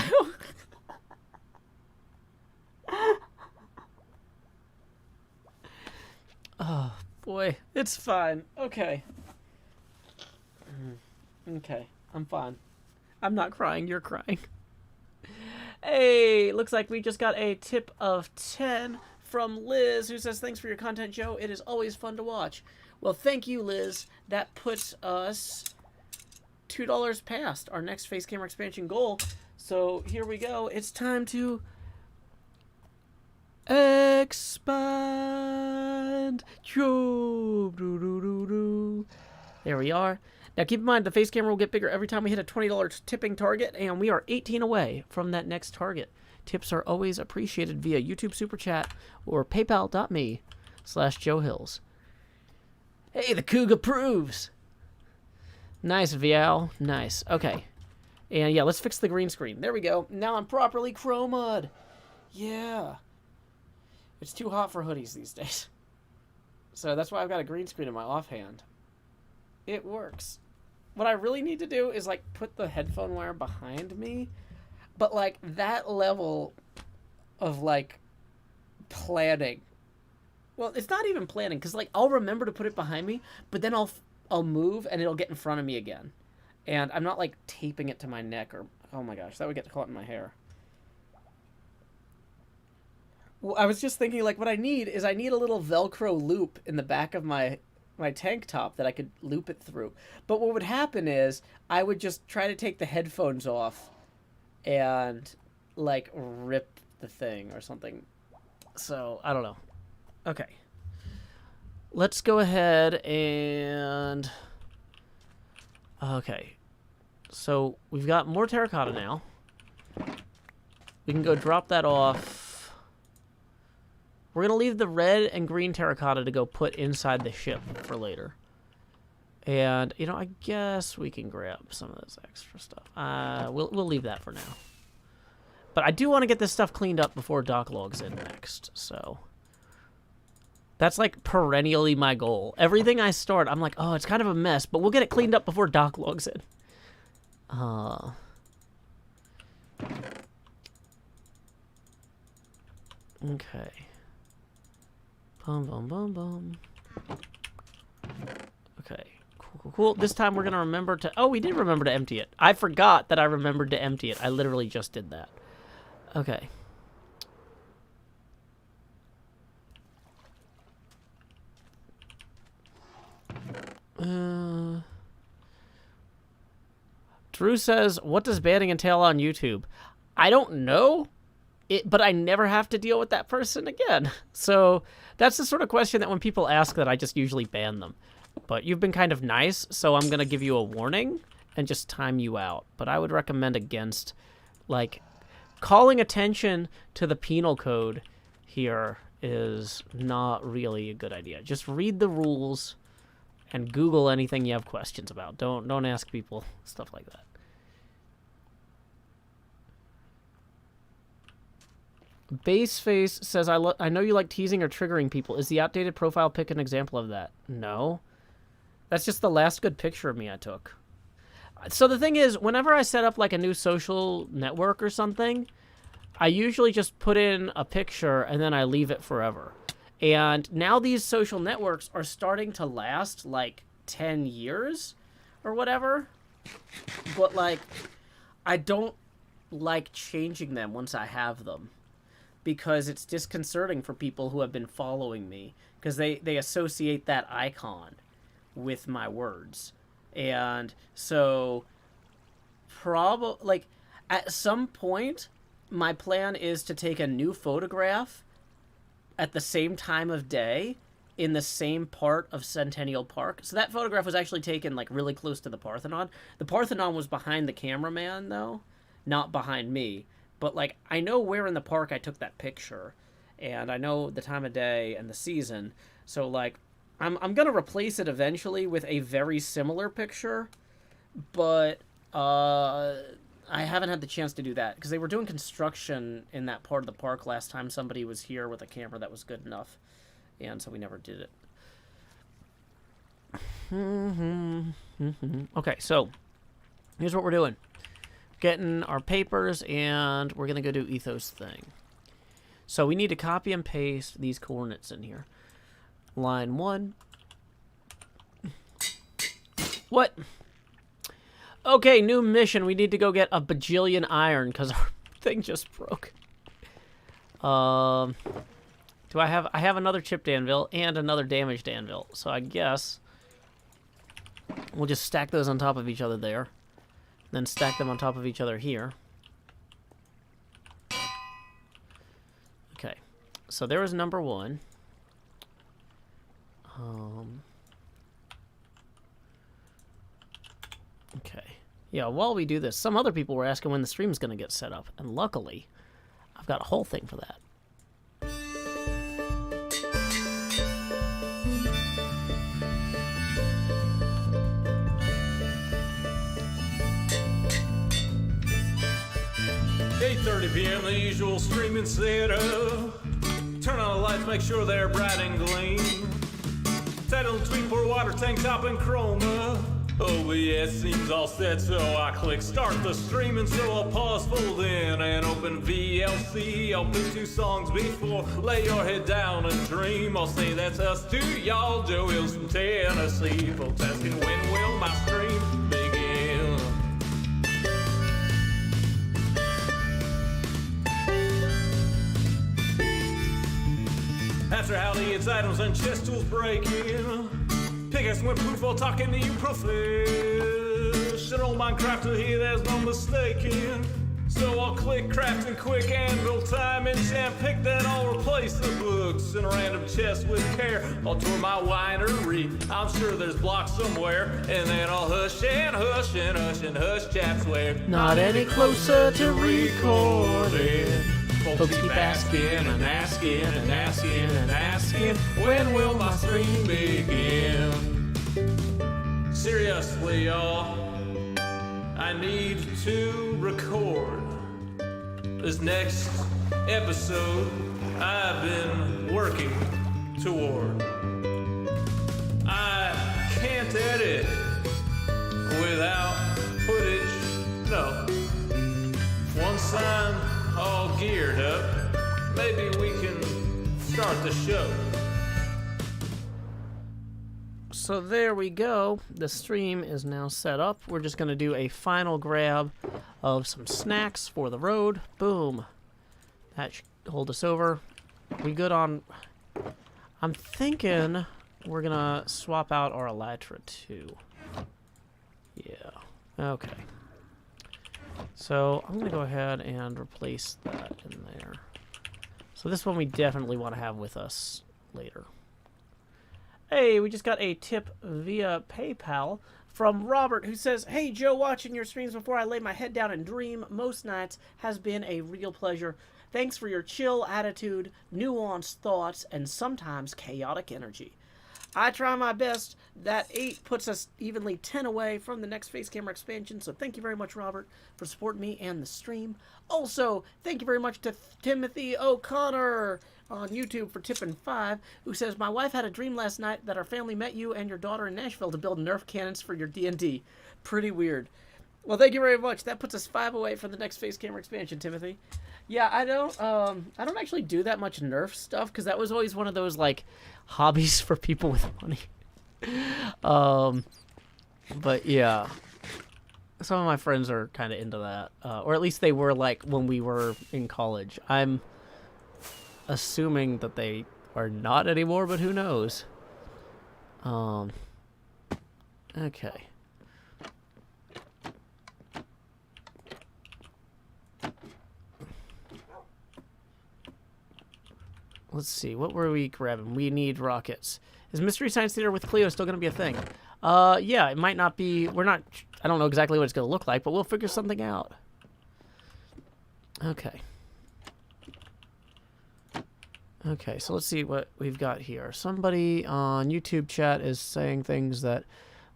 Oh, boy. It's fine. Okay. Okay. I'm fine. I'm not crying. You're crying. Hey, looks like we just got a tip of 10 from Liz, who says, thanks for your content, Joe. It is always fun to watch. Well, thank you, Liz. That puts us $2 past our next face camera expansion goal. So here we go. It's time to expand. There we are. Now keep in mind the face camera will get bigger every time we hit a $20 tipping target, and we are 18 away from that next target. Tips are always appreciated via YouTube Super Chat or paypal.me/JoeHills. Hey, the Coug approves. Nice, Vial. Nice. Okay. And yeah, let's fix the green screen. There we go. Now I'm properly chroma'd. Yeah. It's too hot for hoodies these days. So that's why I've got a green screen in my offhand. It works. What I really need to do is, like, put the headphone wire behind me. But, like, that level of, like, planning. Well, it's not even planning, because, like, I'll remember to put it behind me, but then I'll move, and it'll get in front of me again. And I'm not, like, taping it to my neck, or... Oh, my gosh, that would get caught in my hair. Well, I was just thinking, like, what I need is I need a little Velcro loop in the back of my tank top that I could loop it through. But what would happen is I would just try to take the headphones off and, like, rip the thing or something. So, I don't know. Okay. Let's go ahead and... Okay. So, we've got more terracotta now. We can go drop that off. We're going to leave the red and green terracotta to go put inside the ship for later. And, I guess we can grab some of this extra stuff. We'll leave that for now. But I do want to get this stuff cleaned up before Doc logs in next, so... That's, like, perennially my goal. Everything I start, I'm like, oh, it's kind of a mess, but we'll get it cleaned up before Doc logs in. Okay. Boom, boom, boom, boom. Okay. Cool. This time we're going to remember to... Oh, we did remember to empty it. I forgot that I remembered to empty it. I literally just did that. Okay. Drew says, what does banning entail on YouTube? I don't know, but I never have to deal with that person again. So that's the sort of question that when people ask that, I just usually ban them. But you've been kind of nice, so I'm going to give you a warning and just time you out. But I would recommend against, like, calling attention to the penal code here is not really a good idea. Just read the rules and Google anything you have questions about. Don't ask people stuff like that. Baseface says, I know you like teasing or triggering people. Is the outdated profile pic an example of that? No. That's just the last good picture of me I took. So the thing is, whenever I set up like a new social network or something, I usually just put in a picture and then I leave it forever. And now these social networks are starting to last like 10 years or whatever. But like, I don't like changing them once I have them, because it's disconcerting for people who have been following me, because they associate that icon with my words. And so probably like at some point my plan is to take a new photograph at the same time of day in the same part of Centennial Park. So that photograph was actually taken like really close to the Parthenon. The Parthenon was behind the cameraman though, not behind me. But like I know where in the park I took that picture, and I know the time of day and the season. So like I'm gonna replace it eventually with a very similar picture, but I haven't had the chance to do that because they were doing construction in that part of the park last time somebody was here with a camera that was good enough, and so we never did it. Okay, so here's what we're doing. Getting our papers, and we're going to go do Etho's thing. So we need to copy and paste these coordinates in here. Line 1. What? Okay, new mission. We need to go get a bajillion iron because our thing just broke. Do I have another chipped anvil and another damaged anvil. So I guess we'll just stack those on top of each other there. Then stack them on top of each other here. Okay. So there was number 1. Okay. Yeah, while we do this, some other people were asking when the stream's going to get set up. And luckily, I've got a whole thing for that. .30 p.m. the usual streaming setup. Turn on the lights, make sure they're bright and gleam. Title, tweet, pour water, tank top, and chroma. OBS seems all set, so I click start the stream, and so I'll pause, fold in, and open VLC. I'll pick 2 songs before lay your head down and dream. I'll say that's us to y'all, Joe Hills from Tennessee. Folks asking when will my stream begin? After howdy, it's items and chest tools breaking. Pickaxe went poof while talking to you professional Minecrafter here, there's no mistaking. So I'll click crafting quick anvil time and champ pick, then I'll replace the books in a random chest with care. I'll tour my winery, I'm sure there's blocks somewhere, and then I'll hush and hush and hush and hush chat swear. Not any closer to recording. Folks keep asking and asking and asking and asking, when will my stream begin? Seriously, y'all, I need to record this next episode I've been working toward. I can't edit without footage, no. Once I'm all geared up, maybe we can start the show. So there we go. The stream is now set up. We're just going to do a final grab of some snacks for the road. Boom. That should hold us over. We good on... I'm thinking we're going to swap out our Elytra too. Yeah. Okay. So I'm going to go ahead and replace that in there. So this one we definitely want to have with us later. Hey, we just got a tip via PayPal from Robert, who says, "Hey, Joe, watching your streams before I lay my head down and dream most nights has been a real pleasure. Thanks for your chill attitude, nuanced thoughts, and sometimes chaotic energy. I try my best. That 8 puts us evenly 10 away from the next face camera expansion, so thank you very much, Robert, for supporting me and the stream. Also, thank you very much to Timothy O'Connor on YouTube for tipping 5, who says, "My wife had a dream last night that our family met you and your daughter in Nashville to build Nerf cannons for your D&D. Pretty weird." Well, thank you very much. That puts us 5 away from the next face camera expansion, Timothy. Yeah, I don't actually do that much Nerf stuff, because that was always one of those, like, hobbies for people with money. But yeah, some of my friends are kind of into that, or at least they were, like, when we were in college. I'm assuming that they are not anymore, but who knows? Okay. Let's see, what were we grabbing? We need rockets. Is Mystery Science Theater with Cleo still going to be a thing? Yeah, it might not be. I don't know exactly what it's going to look like, but we'll figure something out. Okay. Okay, so let's see what we've got here. Somebody on YouTube chat is saying things that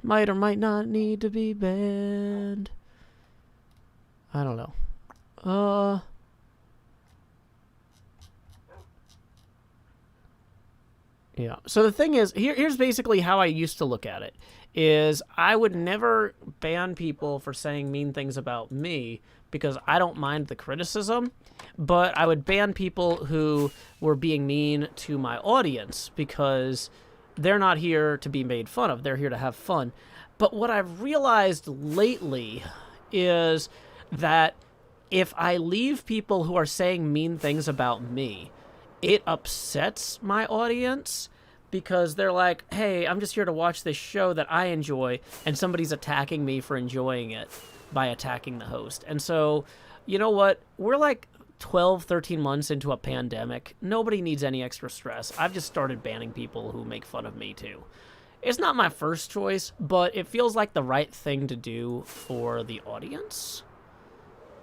might or might not need to be banned. I don't know. Yeah. So the thing is, here's basically how I used to look at it, is I would never ban people for saying mean things about me because I don't mind the criticism, but I would ban people who were being mean to my audience because they're not here to be made fun of. They're here to have fun. But what I've realized lately is that if I leave people who are saying mean things about me, it upsets my audience because they're like, hey, I'm just here to watch this show that I enjoy, and somebody's attacking me for enjoying it by attacking the host. And so, you know what? We're like 12, 13 months into a pandemic. Nobody needs any extra stress. I've just started banning people who make fun of me too. It's not my first choice, but it feels like the right thing to do for the audience.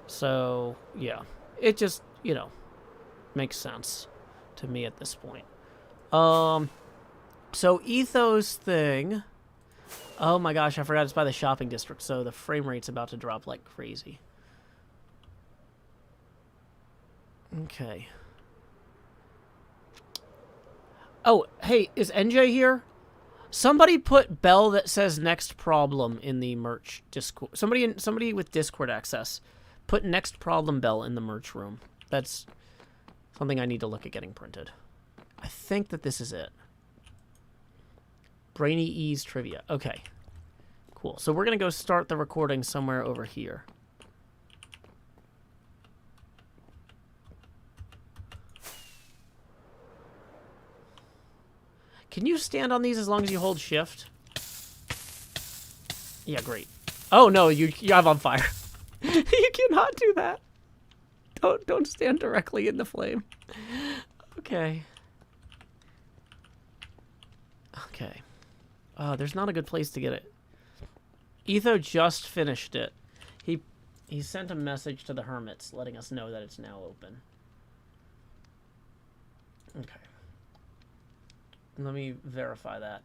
So, yeah. It just, makes sense to me at this point. So Etho's thing. Oh my gosh, I forgot it's by the shopping district, so the frame rate's about to drop like crazy. Okay. Oh, hey, is NJ here? Somebody put bell that says next problem in the merch Discord. Somebody with Discord access. Put next problem bell in the merch room. That's something I need to look at getting printed. I think that this is it. Brainy Ease Trivia. Okay. Cool. So we're going to go start the recording somewhere over here. Can you stand on these as long as you hold shift? Yeah, great. Oh no, you have on fire. You cannot do that. Don't stand directly in the flame. Okay. Okay. There's not a good place to get it. Etho just finished it. He sent a message to the hermits letting us know that it's now open. Okay. Let me verify that.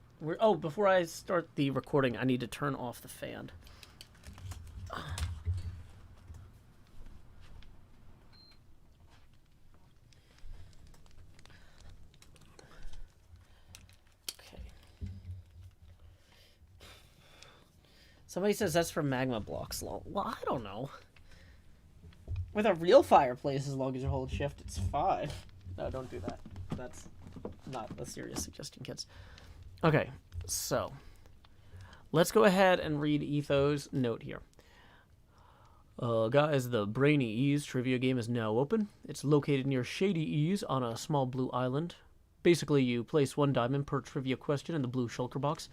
Before I start the recording, I need to turn off the fan. Somebody says that's for magma blocks. Well, I don't know. With a real fireplace, as long as you hold shift, it's fine. No, don't do that. That's not a serious suggestion, kids. Okay, so let's go ahead and read Etho's note here. Guys, the Brainy Ease trivia game is now open. It's located near Shady Ease on a small blue island. Basically, you place 1 diamond per trivia question in the blue shulker box,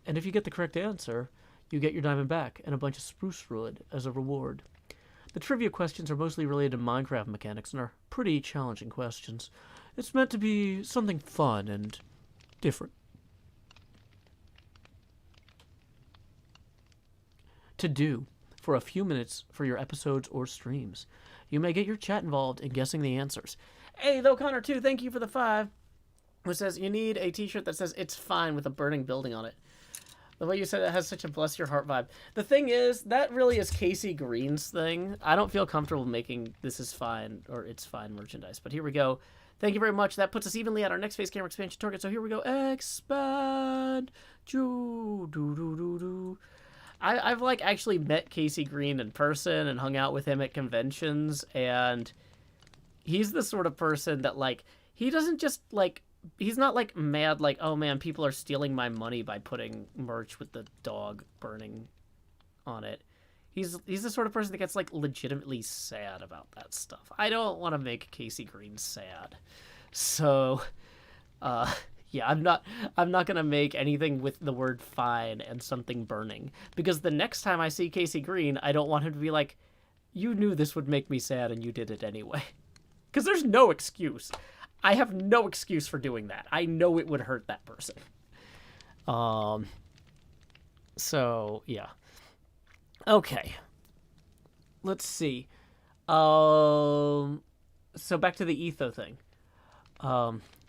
and if you get the correct answer, you get your diamond back and a bunch of spruce wood as a reward. The trivia questions are mostly related to Minecraft mechanics and are pretty challenging questions. It's meant to be something fun and different. To do for a few minutes for your episodes or streams. You may get your chat involved in guessing the answers. Hey, though, Connor, too, thank you for the 5. Who says, you need a t-shirt that says, it's fine with a burning building on it. The way you said it has such a bless your heart vibe. The thing is, that really is Casey Green's thing. I don't feel comfortable making this is fine or it's fine merchandise. But here we go. Thank you very much. That puts us evenly at our next face camera expansion target. So here we go. Expand. I've like actually met Casey Green in person and hung out with him at conventions. And he's the sort of person that like, he doesn't just like, he's not like mad like, oh man, people are stealing my money by putting merch with the dog burning on it. He's the sort of person that gets like legitimately sad about that stuff. I don't want to make Casey Green sad. So yeah, I'm not gonna make anything with the word fine and something burning. Because the next time I see Casey Green, I don't want him to be like, you knew this would make me sad and you did it anyway. Because there's no excuse. I have no excuse for doing that. I know it would hurt that person. So, yeah. Okay. Let's see. So back to the Etho thing.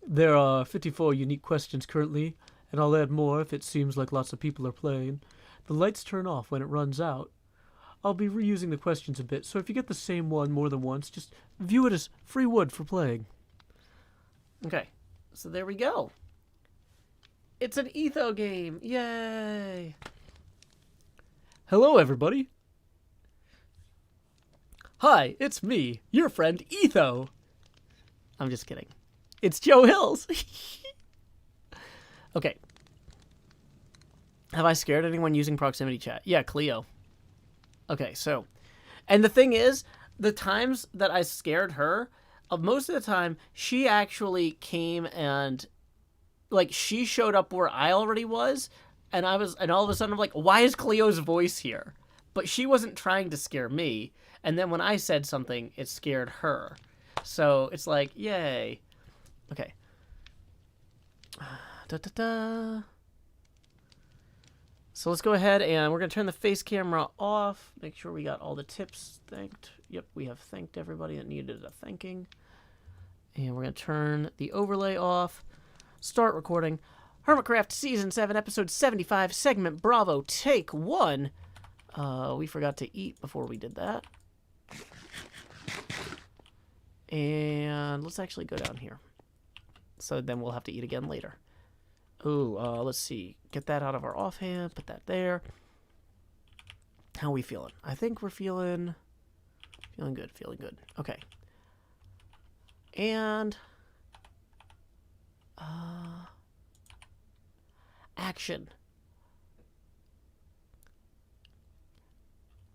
There are 54 unique questions currently, and I'll add more if it seems like lots of people are playing. The lights turn off when it runs out. I'll be reusing the questions a bit, so if you get the same one more than once, just view it as free wood for playing. Okay, so there we go. It's an Etho game. Yay! Hello, everybody. Hi, it's me, your friend Etho. I'm just kidding. It's Joe Hills. Okay. Have I scared anyone using proximity chat? Yeah, Cleo. Okay, so. And the thing is, the times that I scared her, most of the time, she actually came and, like, she showed up where I already was, and all of a sudden I'm like, why is Cleo's voice here? But she wasn't trying to scare me, and then when I said something, it scared her. So it's like, yay. Okay. So let's go ahead and we're going to turn the face camera off. Make sure we got all the tips thanked. Yep, we have thanked everybody that needed a thanking. And we're going to turn the overlay off. Start recording. HermitCraft Season 7, Episode 75, Segment Bravo, Take 1. We forgot to eat before we did that. And let's actually go down here. So then we'll have to eat again later. Oh, let's see. Get that out of our offhand. Put that there. How are we feeling? I think we're feeling good. Feeling good. Okay. And action.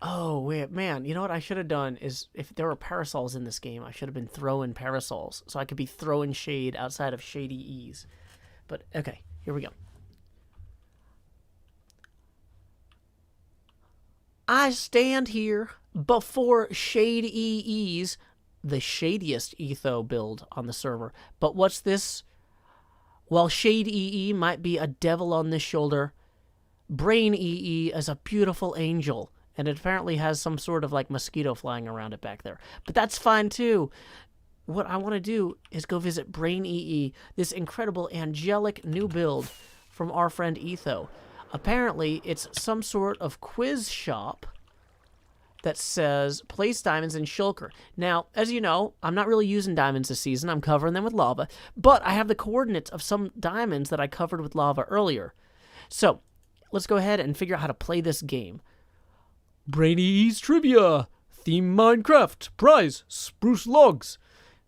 Oh, wait, man. You know what I should have done is if there were parasols in this game, I should have been throwing parasols so I could be throwing shade outside of Shady Ease. But, okay, here we go. I stand here before Shady Ease, the shadiest Etho build on the server. But what's this? While Shade EE might be a devil on this shoulder, Brain EE is a beautiful angel. And it apparently has some sort of like mosquito flying around it back there. But that's fine too. What I want to do is go visit Brain EE, this incredible angelic new build from our friend Etho. Apparently, it's some sort of quiz shop that says place diamonds in shulker. Now, as you know, I'm not really using diamonds this season. I'm covering them with lava. But I have the coordinates of some diamonds that I covered with lava earlier. So, let's go ahead and figure out how to play this game. Brainy's Trivia. Theme Minecraft. Prize spruce logs.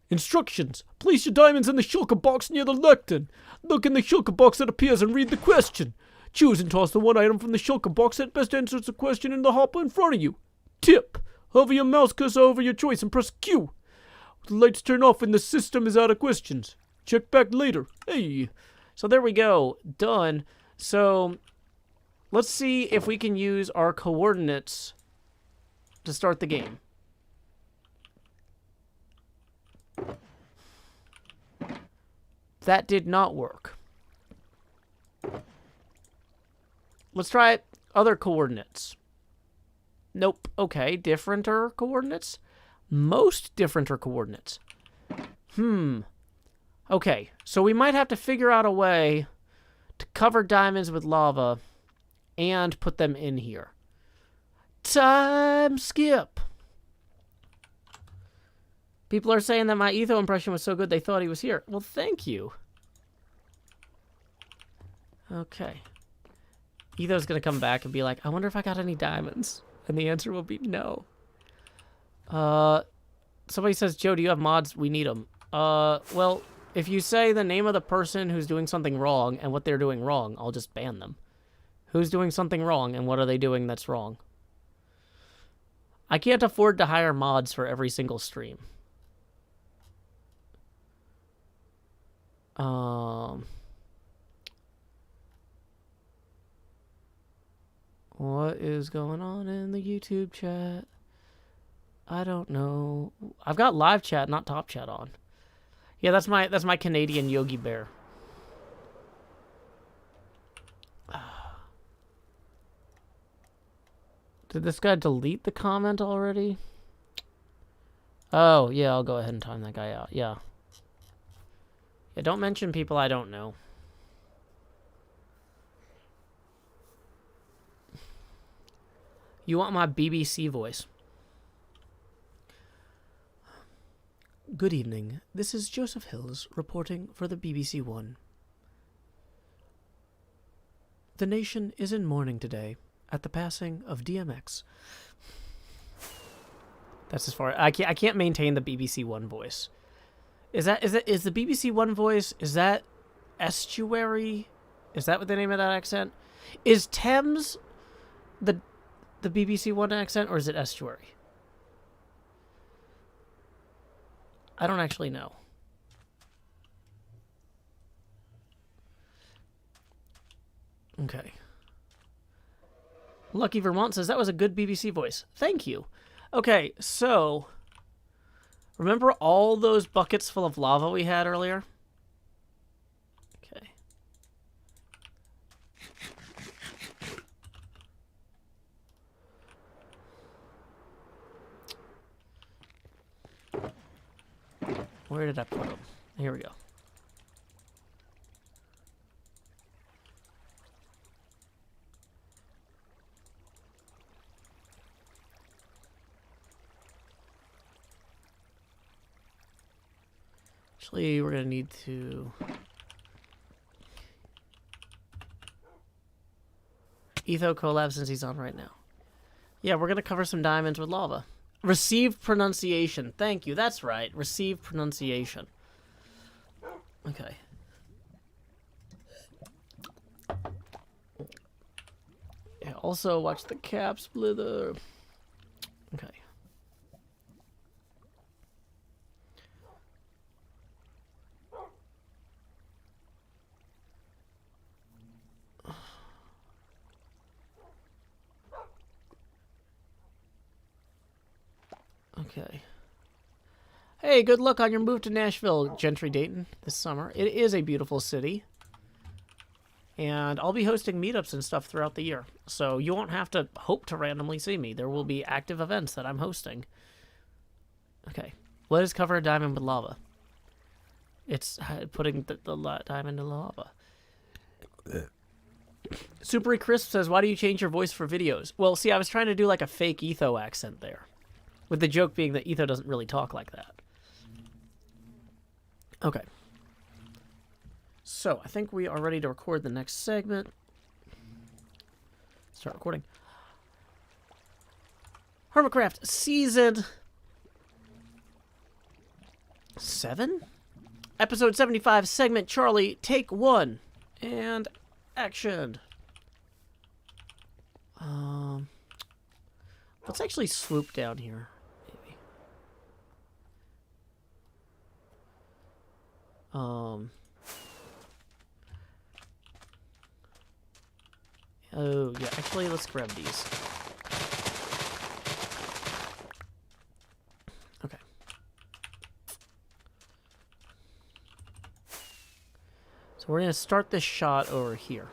Instructions. Place your diamonds in the shulker box near the lectern. Look in the shulker box that appears and read the question. Choose and toss the one item from the shulker box that best answers the question in the hopper in front of you. Tip. Hover your mouse cursor over your choice and press Q. The lights turn off when the system is out of questions. Check back later. Hey. So there we go. Done. So let's see if we can use our coordinates to start the game. That did not work. Let's try other coordinates. Nope. Okay, differenter coordinates? Most differenter coordinates. Okay, so we might have to figure out a way to cover diamonds with lava and put them in here. Time skip. People are saying that my Etho impression was so good they thought he was here. Well, thank you. Okay. Etho's going to come back and be like, I wonder if I got any diamonds. And the answer will be no. Somebody says, Joe, do you have mods? We need them. Well, if you say the name of the person who's doing something wrong and what they're doing wrong, I'll just ban them. Who's doing something wrong and what are they doing that's wrong? I can't afford to hire mods for every single stream. What is going on in the YouTube chat? I don't know. I've got live chat, not top chat on. Yeah, that's my Canadian Yogi Bear. Did this guy delete the comment already? Oh, yeah, I'll go ahead and time that guy out. Yeah. Yeah, don't mention people I don't know. You want my BBC voice? Good evening. This is Joseph Hills reporting for the BBC One. The nation is in mourning today at the passing of DMX. That's as far. I can't maintain the BBC One voice. Is the BBC One voice? Is that estuary? Is that what the name of that accent? Is Thames the BBC One accent, or is it estuary? I don't actually know. Okay. Lucky Vermont says that was a good BBC voice. Thank you. Okay, so remember all those buckets full of lava we had earlier? Okay. Where did I put them? Here we go. Actually, we're going to need to... Etho collab since he's on right now. Yeah, we're going to cover some diamonds with lava. Received pronunciation. Thank you. That's right. Received pronunciation. Okay. Yeah, also watch the cap splitter. Okay. Okay. Hey, good luck on your move to Nashville, Gentry Dayton, this summer. It is a beautiful city. And I'll be hosting meetups and stuff throughout the year. So you won't have to hope to randomly see me. There will be active events that I'm hosting. Okay. Let us cover a diamond with lava. It's putting the diamond in lava. Supery Crisp says, why do you change your voice for videos? Well, see, I was trying to do like a fake Etho accent there. With the joke being that Etho doesn't really talk like that. Okay. So, I think we are ready to record the next segment. Start recording. HermitCraft Season 7? Episode 75, Segment Charlie, Take 1. And action. Let's actually swoop down here. Oh, yeah, actually, let's grab these. Okay. So we're going to start this shot over here.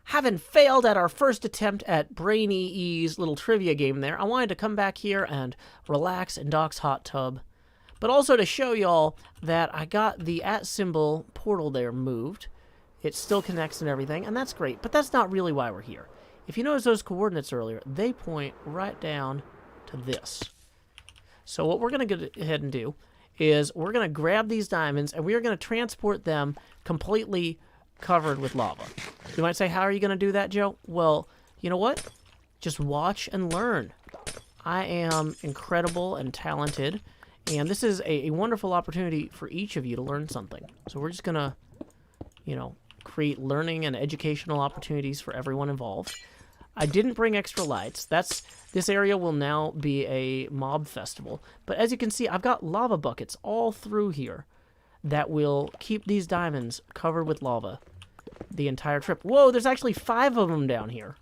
Having failed at our first attempt at Brainy E's little trivia game there, I wanted to come back here and relax in Doc's hot tub. But also to show y'all that I got the @ symbol portal there moved. It still connects and everything, and that's great. But that's not really why we're here. If you notice those coordinates earlier, they point right down to this. So what we're going to go ahead and do is we're going to grab these diamonds, and we are going to transport them completely covered with lava. You might say, how are you going to do that, Joe? Well, you know what? Just watch and learn. I am incredible and talented, and this is a wonderful opportunity for each of you to learn something. So we're just going to, you know, create learning and educational opportunities for everyone involved. I didn't bring extra lights. This area will now be a mob festival. But as you can see, I've got lava buckets all through here that will keep these diamonds covered with lava the entire trip. Whoa, there's actually 5 of them down here.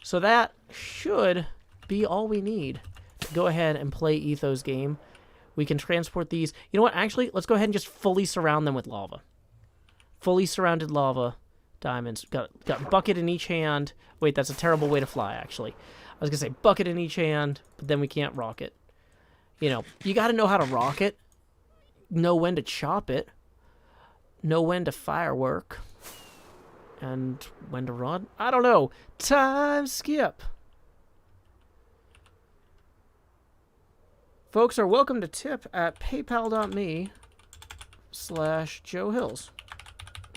So that should be all we need to go ahead and play Etho's game. We can transport these. You know what? Actually, let's go ahead and just fully surround them with lava. Fully surrounded lava diamonds. Got bucket in each hand. Wait, that's a terrible way to fly, actually. I was going to say bucket in each hand, but then we can't rocket. You know, you got to know how to rocket. Know when to chop it. Know when to firework. And when to run. I don't know. Time skip. Folks are welcome to tip at paypal.me/Joe Hills.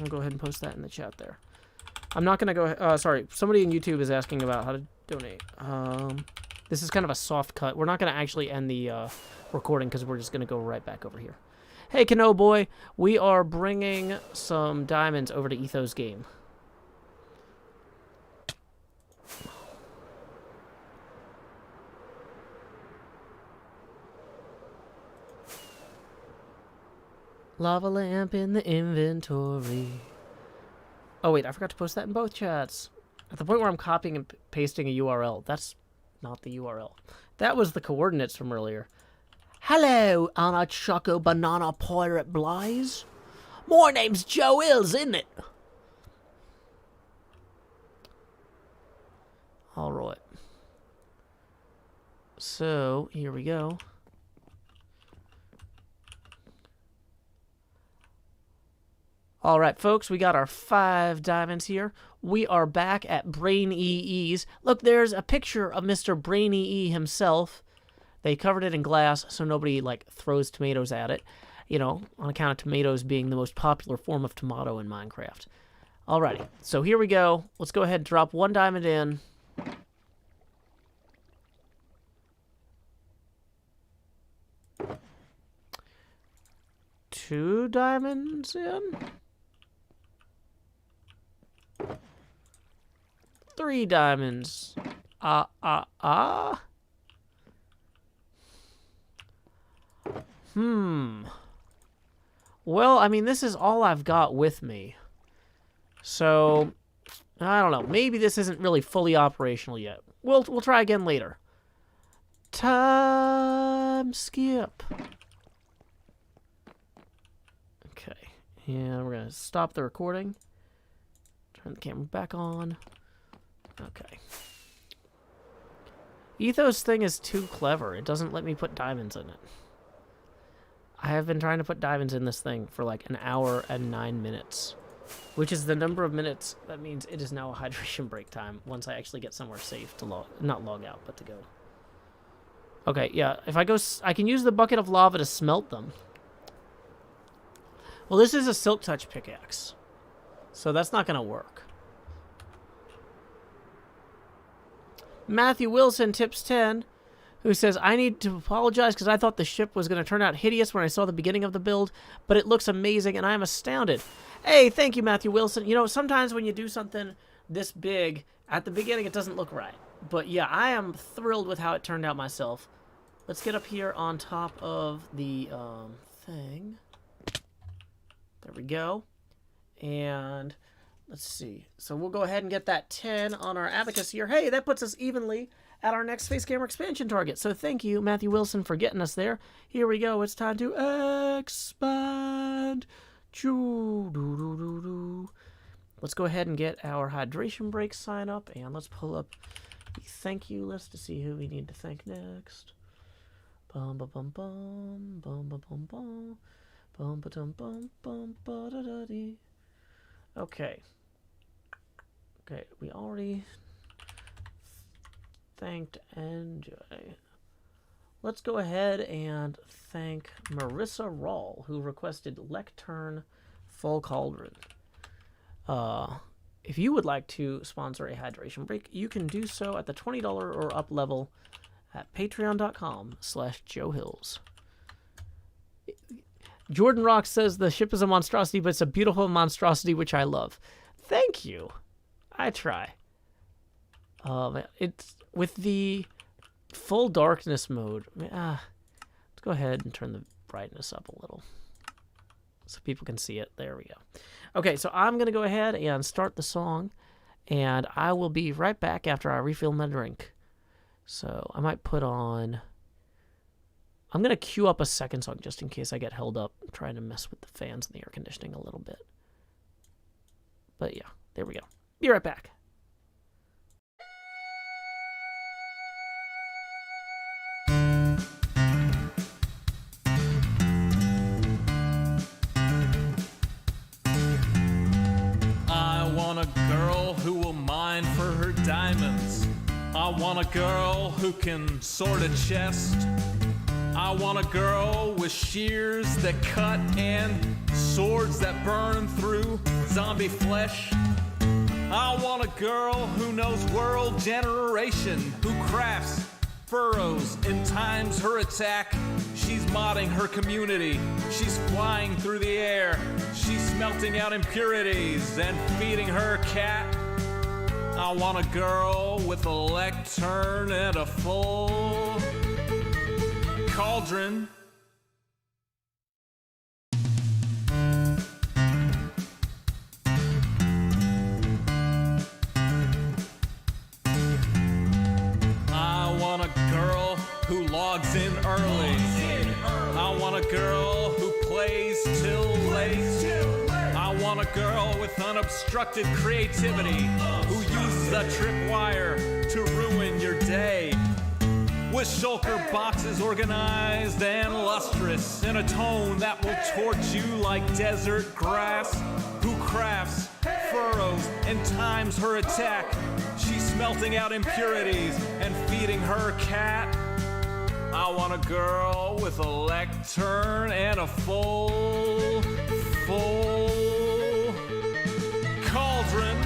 I'll go ahead and post that in the chat there. I'm not going to go... sorry, somebody in YouTube is asking about how to donate. This is kind of a soft cut. We're not going to actually end the recording because we're just going to go right back over here. Hey, Kano Boy, we are bringing some diamonds over to Etho's game. Lava lamp in the inventory. Oh, wait, I forgot to post that in both chats. At the point where I'm copying and pasting a URL, that's not the URL. That was the coordinates from earlier. Hello, Anna Choco Banana Pirate Blaze. My name's Joe Hills, isn't it? All right. So, here we go. All right, folks, we got our 5 diamonds here. We are back at Brainy E's. Look, there's a picture of Mr. Brainy E himself. They covered it in glass so nobody, like, throws tomatoes at it. You know, on account of tomatoes being the most popular form of tomato in Minecraft. Alrighty, so here we go. Let's go ahead and drop 1 diamond in. Two diamonds in. 3 diamonds. Well, I mean, this is all I've got with me. So, I don't know. Maybe this isn't really fully operational yet. We'll try again later. Time skip. Okay. And we're going to stop the recording. Turn the camera back on. Okay. Ethos thing is too clever. It doesn't let me put diamonds in it. I have been trying to put diamonds in this thing for like 1 hour and 9 minutes. Which is the number of minutes that means it is now a hydration break time once I actually get somewhere safe to not log out, but to go. Okay, yeah. If I go... I can use the bucket of lava to smelt them. Well, this is a Silk Touch pickaxe. So that's not going to work. Matthew Wilson tips 10, who says, I need to apologize because I thought the ship was going to turn out hideous when I saw the beginning of the build, but it looks amazing and I am astounded. Hey, thank you, Matthew Wilson. You know, sometimes when you do something this big, at the beginning it doesn't look right. But yeah, I am thrilled with how it turned out myself. Let's get up here on top of the thing. There we go. And let's see. So we'll go ahead and get that 10 on our abacus here. Hey, that puts us evenly at our next Face Gamer expansion target. So thank you, Matthew Wilson, for getting us there. Here we go. It's time to expand. Let's go ahead and get our hydration break sign up, and let's pull up the thank you list to see who we need to thank next. Bum ba bum bum bum ba bum bum bum ba dum bum bum ba da da dee. Okay. Okay, we already thanked NJ. Let's go ahead and thank Marissa Rawl, who requested Lectern Full Cauldron. If you would like to sponsor a hydration break, you can do so at the $20 or up level at patreon.com/JoeHills. Jordan Rock says the ship is a monstrosity, but it's a beautiful monstrosity, which I love. Thank you. I try. It's with the full darkness mode. Let's go ahead and turn the brightness up a little so people can see it. There we go. Okay, so I'm going to go ahead and start the song, and I will be right back after I refill my drink. So I might put on... I'm going to queue up a second song just in case I get held up trying to mess with the fans and the air conditioning a little bit. But yeah, there we go. Be right back. I want a girl who will mine for her diamonds. I want a girl who can sort a chest. I want a girl with shears that cut and swords that burn through zombie flesh. I want a girl who knows world generation, who crafts furrows and times her attack. She's modding her community. She's flying through the air. She's smelting out impurities and feeding her cat. I want a girl with a lectern and a full cauldron. I want a girl who logs in early. I want a girl who plays till late. I want a girl with unobstructed creativity who uses a tripwire to ruin your day. With shulker boxes organized and lustrous in a tone that will torch you like desert grass. Who crafts furrows and times her attack. She's smelting out impurities and feeding her cat. I want a girl with a lectern and a full cauldron.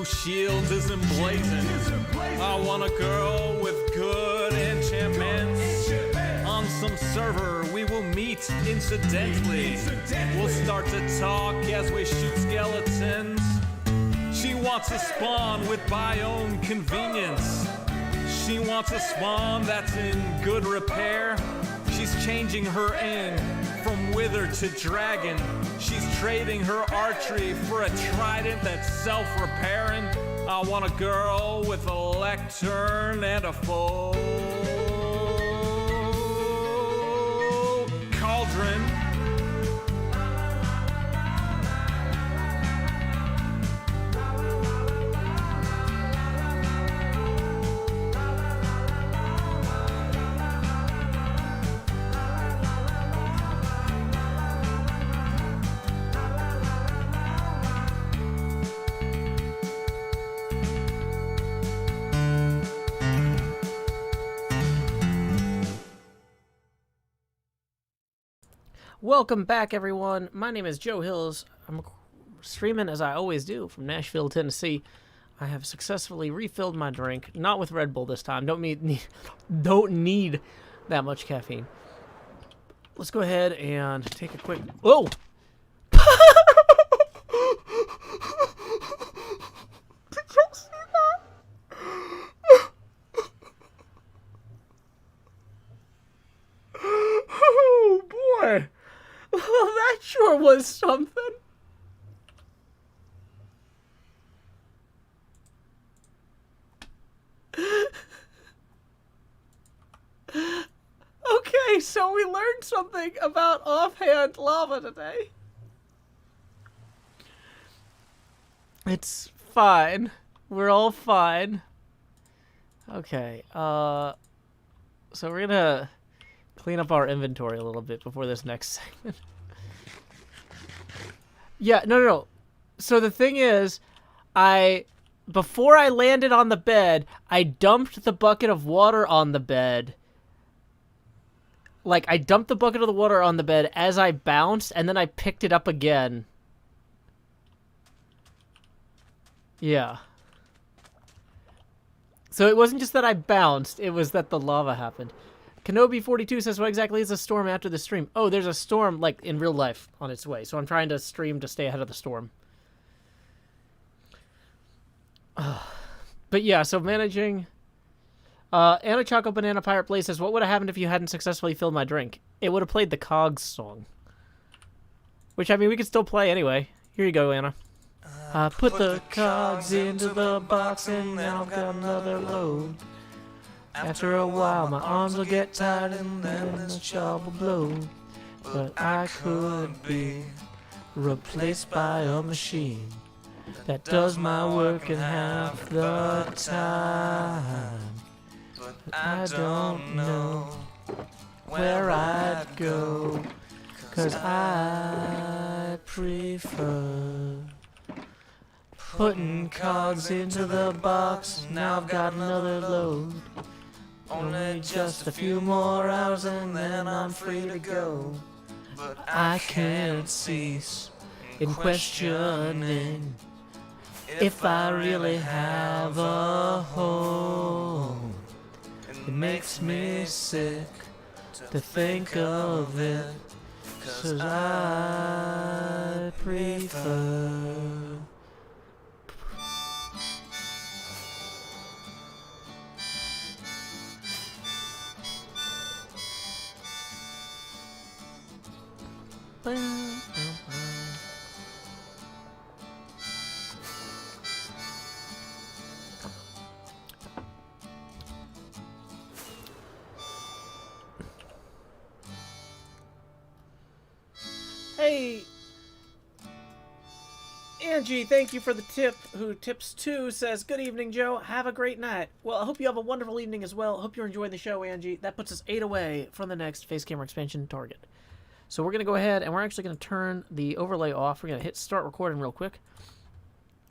Shield is emblazoned. I want a girl with good enchantments. On some server we will meet incidentally. We'll start to talk as we shoot skeletons. She wants a spawn with biome convenience. She wants a spawn that's in good repair. She's changing her end from wither to dragon. She's trading her archery for a trident that's self-repairing. I want a girl with a lectern and a full cauldron. Welcome back, everyone. My name is Joe Hills. I'm streaming, as I always do, from Nashville, Tennessee. I have successfully refilled my drink. Not with Red Bull this time. Don't need that much caffeine. Let's go ahead and take a quick... Whoa! Did you see that? Oh, boy. Well, that sure was something. Okay, so we learned something about offhand lava today. It's fine. We're all fine. Okay, so we're gonna clean up our inventory a little bit before this next segment. Yeah, no. So the thing is, before I landed on the bed, I dumped the bucket of water on the bed. Like, I dumped the bucket of the water on the bed as I bounced, and then I picked it up again. Yeah. So it wasn't just that I bounced, it was that the lava happened. Kenobi42 says, what exactly is a storm after the stream? Oh, there's a storm, like, in real life on its way. So I'm trying to stream to stay ahead of the storm. But yeah, so managing... Anna Choco Banana Pirate Play says, what would have happened if you hadn't successfully filled my drink? It would have played the Cogs song. Which, I mean, we could still play anyway. Here you go, Anna. I put the cogs into the box and now I've got another load. After a while, my arms will get tired and then the job will blow. But I could be replaced by a machine that does my work in half the time. But I don't know where I'd go, 'cause I prefer putting cogs into the box. Now I've got another load. Only just a few more hours and then I'm free to go. But I can't cease in questioning if I really have a home. It makes me sick to think of it, 'cause I prefer. Hey, Angie, thank you for the tip. Who tips too says, good evening, Joe. Have a great night. Well, I hope you have a wonderful evening as well. Hope you're enjoying the show, Angie. That puts us 8 away from the next face camera expansion target. So we're going to go ahead and we're actually going to turn the overlay off. We're going to hit start recording real quick.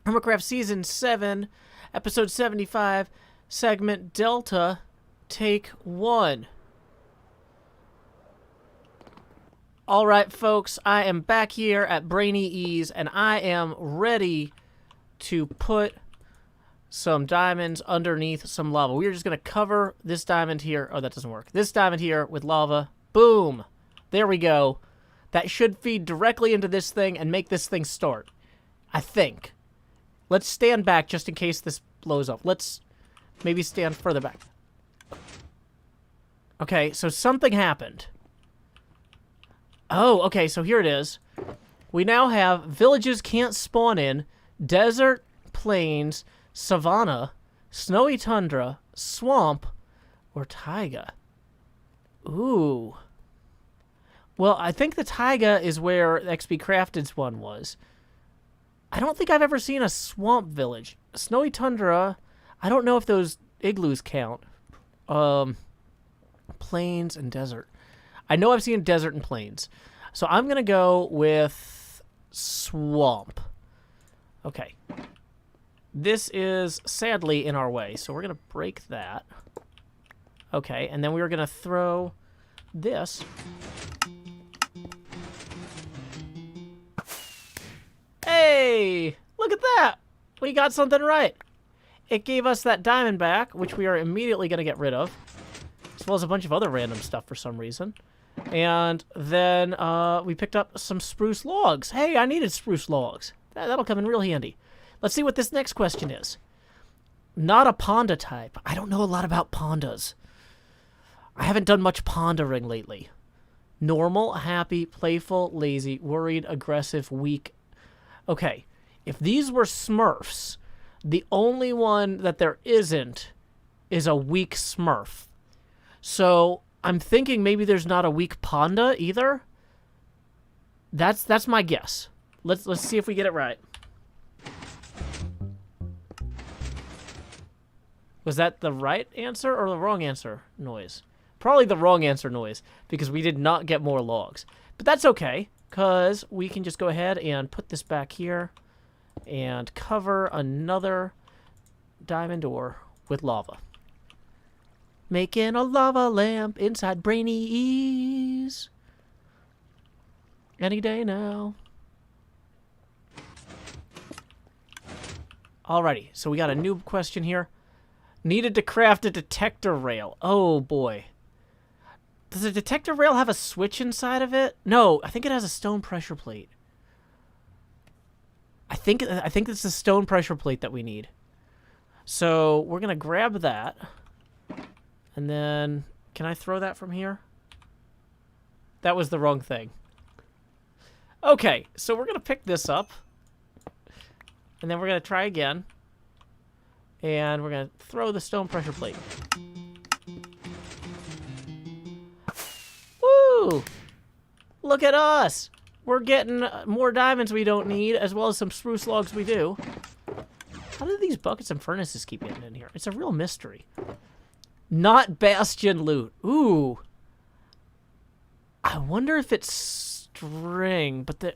HermitCraft Season 7, Episode 75, Segment Delta, Take 1. All right, folks, I am back here at Brainy Ease, and I am ready to put some diamonds underneath some lava. We're just going to cover this diamond here. Oh, that doesn't work. This diamond here with lava. Boom. There we go. That should feed directly into this thing and make this thing start. I think. Let's stand back just in case this blows up. Let's maybe stand further back. Okay, so something happened. Oh, okay, so here it is. We now have villages can't spawn in, desert, plains, savanna, snowy tundra, swamp, or taiga. Ooh. Well, I think the taiga is where XP Crafted's one was. I don't think I've ever seen a swamp village. Snowy tundra, I don't know if those igloos count. Plains and desert. I know I've seen desert and plains. So I'm going to go with swamp. Okay. This is sadly in our way, so we're going to break that. Okay, and then we're going to throw this. Hey! Look at that! We got something right. it gave us that diamond back, which we are immediately going to get rid of, as well as a bunch of other random stuff for some reason. And then we picked up some spruce logs. Hey, I needed spruce logs. That'll come in real handy. Let's see what this next question is. Not a panda type. I don't know a lot about pandas. I haven't done much pondering lately. Normal, happy, playful, lazy, worried, aggressive, weak. Okay, if these were Smurfs, the only one that there isn't is a weak Smurf. So I'm thinking maybe there's not a weak panda either. That's my guess. Let's see if we get it right. Was that the right answer or the wrong answer noise? Probably the wrong answer noise, because we did not get more logs. But that's okay, because we can just go ahead and put this back here and cover another diamond ore with lava. Making a lava lamp inside Brainy Ease. Any day now. Alrighty, so we got a new question here. Needed to craft a detector rail. Oh boy. Does the detector rail have a switch inside of it? No, I think it has a stone pressure plate. I think it's the stone pressure plate that we need. So we're gonna grab that. And then, can I throw that from here? That was the wrong thing. Okay, so we're gonna pick this up. And then we're gonna try again. And we're gonna throw the stone pressure plate. Woo! Look at us! We're getting more diamonds we don't need, as well as some spruce logs we do. How do these buckets and furnaces keep getting in here? It's a real mystery. Not bastion loot. Ooh. I wonder if it's string, but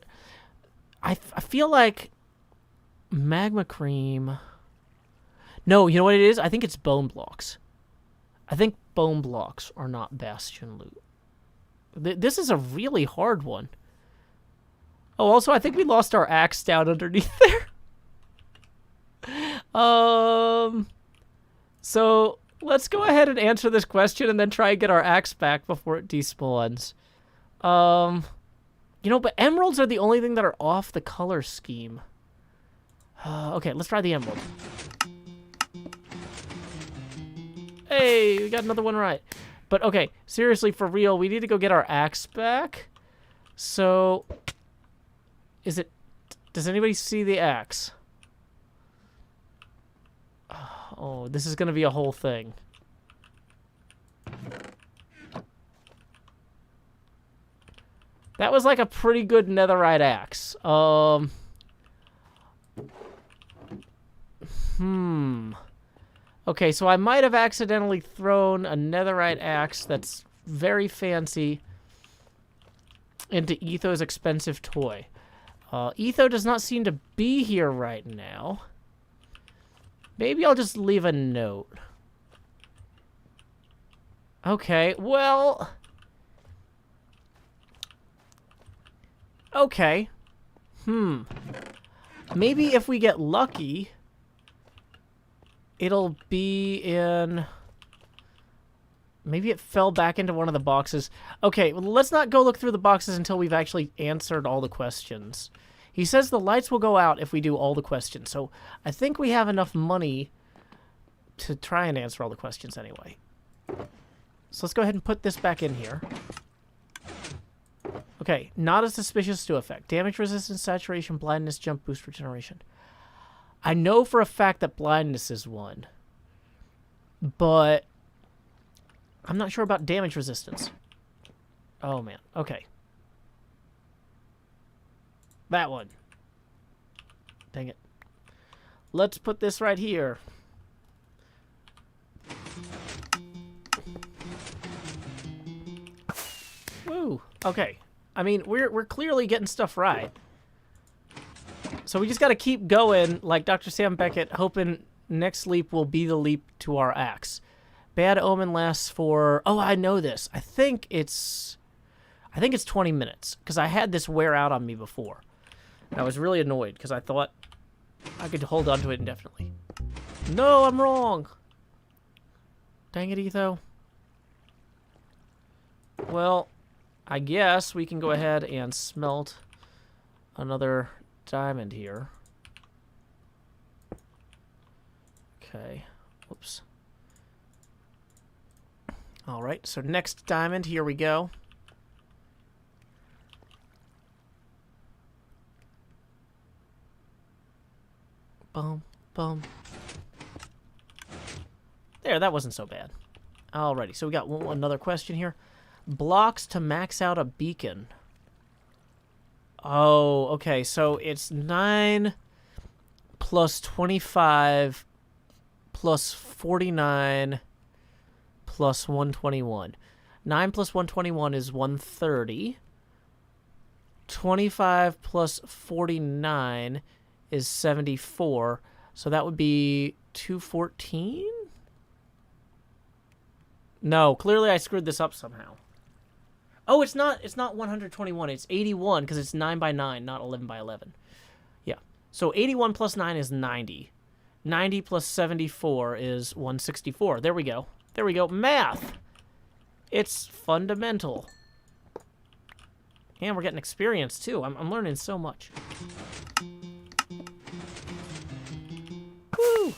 I feel like magma cream. No, you know what it is? I think it's bone blocks. I think bone blocks are not bastion loot. This is a really hard one. Oh, also, I think we lost our axe down underneath there. So let's go ahead and answer this question and then try and get our axe back before it despawns. You know, but emeralds are the only thing that are off the color scheme. Okay, let's try the emerald. Hey, we got another one right. But okay, seriously, for real, we need to go get our axe back. So, does anybody see the axe? Oh, this is going to be a whole thing. That was like a pretty good netherite axe. Okay, so I might have accidentally thrown a netherite axe that's very fancy into Etho's expensive toy. Etho does not seem to be here right now. Maybe I'll just leave a note. Okay, well... Okay. Maybe if we get lucky, it'll be in... Maybe it fell back into one of the boxes. Okay, well, let's not go look through the boxes until we've actually answered all the questions. He says the lights will go out if we do all the questions, so I think we have enough money to try and answer all the questions anyway. So let's go ahead and put this back in here. Okay, not as suspicious to effect. Damage resistance, saturation, blindness, jump boost, regeneration. I know for a fact that blindness is one, but I'm not sure about damage resistance. Oh, man. Okay. That one. Dang it. Let's put this right here. Woo. Okay. I mean, we're clearly getting stuff right. So we just got to keep going, like Dr. Sam Beckett, hoping next leap will be the leap to our axe. Bad omen lasts for... Oh, I know this. I think it's 20 minutes, because I had this wear out on me before. And I was really annoyed, because I thought I could hold on to it indefinitely. No, I'm wrong. Dang it, Etho. Well, I guess we can go ahead and smelt another diamond here. Okay. Whoops. All right, so next diamond, here we go. Boom, boom. There, that wasn't so bad. Alrighty, so we got another question here. Blocks to max out a beacon. Oh, okay, so it's 9 plus 25 plus 49 plus 121. 9 plus 121 is 130. 25 plus 49 is 74. So that would be 214? No, clearly I screwed this up somehow. Oh, it's not 121, it's 81 because it's 9 by 9, not 11 by 11. Yeah. So 81 plus 9 is 90. 90 plus 74 is 164. There we go. There we go. Math. It's fundamental. And we're getting experience too. I'm learning so much. Woo!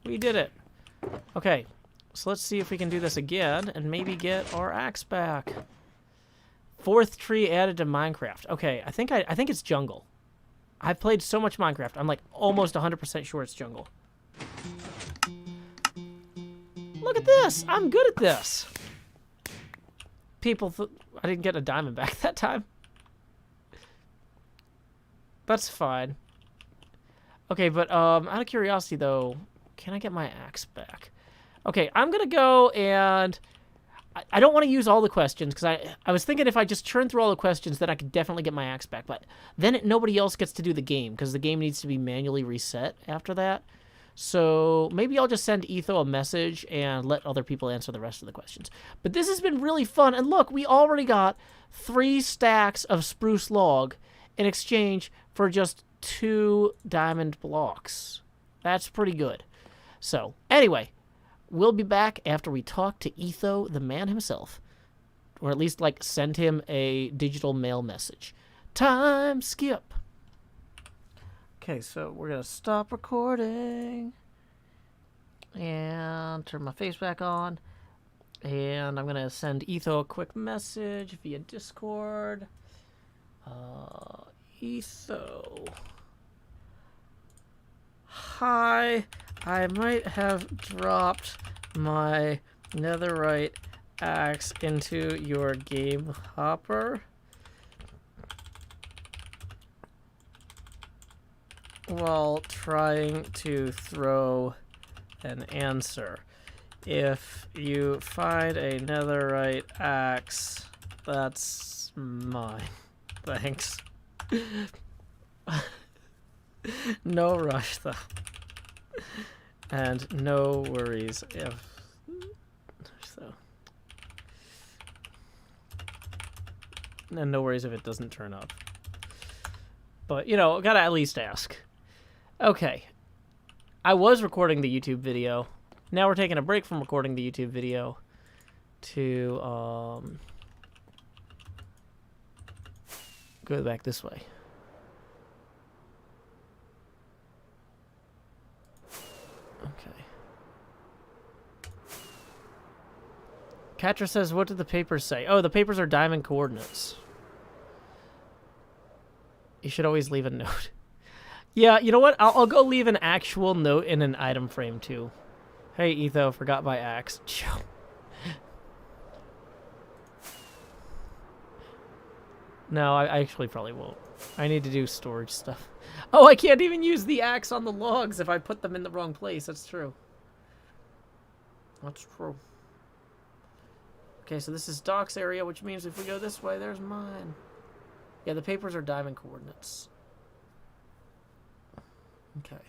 We did it. Okay. So let's see if we can do this again and maybe get our axe back. 4th tree added to Minecraft. Okay, I think it's jungle. I've played so much Minecraft. I'm like almost 100% sure it's jungle. Look at this. I'm good at this. People I didn't get a diamond back that time. That's fine. Okay, but out of curiosity though, can I get my axe back? Okay, I'm gonna go and I don't want to use all the questions because I was thinking if I just churn through all the questions then I could definitely get my axe back, but then nobody else gets to do the game because the game needs to be manually reset after that. So maybe I'll just send Etho a message and let other people answer the rest of the questions. But this has been really fun, and look, we already got 3 stacks of spruce log in exchange for just 2 diamond blocks. That's pretty good. So, anyway, we'll be back after we talk to Etho, the man himself. Or at least, like, send him a digital mail message. Time skip. Okay, so we're going to stop recording. And turn my face back on. And I'm going to send Etho a quick message via Discord. Etho. Hi, I might have dropped my netherite axe into your game hopper while trying to throw an answer. If you find a netherite axe, that's mine. Thanks. No rush, though. And no worries if... So. And no worries if it doesn't turn up. But, you know, gotta at least ask. Okay. I was recording the YouTube video. Now we're taking a break from recording the YouTube video to, go back this way. Okay. Katra says, what did the papers say? Oh, the papers are diamond coordinates. You should always leave a note. Yeah, you know what? I'll go leave an actual note in an item frame, too. Hey, Etho, forgot my axe. No, I actually probably won't. I need to do storage stuff. Oh, I can't even use the axe on the logs if I put them in the wrong place. That's true. That's true. Okay, so this is Doc's area, which means if we go this way, there's mine. Yeah, the papers are diamond coordinates. Okay.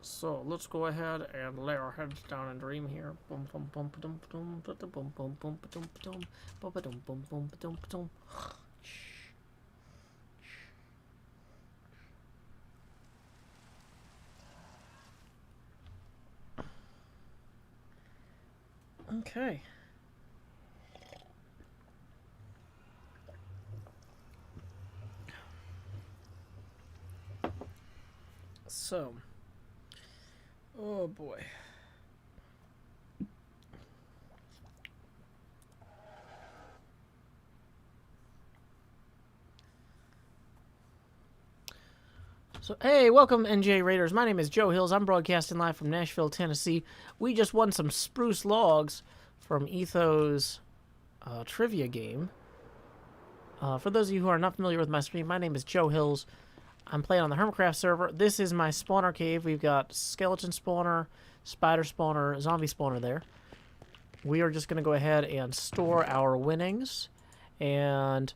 So let's go ahead and lay our heads down and dream here. Boom, boom, boom, boom, boom, boom, boom, boom, boom, boom, boom, boom, boom, boom, boom, boom. Okay. So, oh boy. So, hey, welcome, NJ Raiders. My name is Joe Hills. I'm broadcasting live from Nashville, Tennessee. We just won some spruce logs from Etho's trivia game. For those of you who are not familiar with my stream, my name is Joe Hills. I'm playing on the HermitCraft server. This is my spawner cave. We've got skeleton spawner, spider spawner, zombie spawner there. We are just going to go ahead and store our winnings. And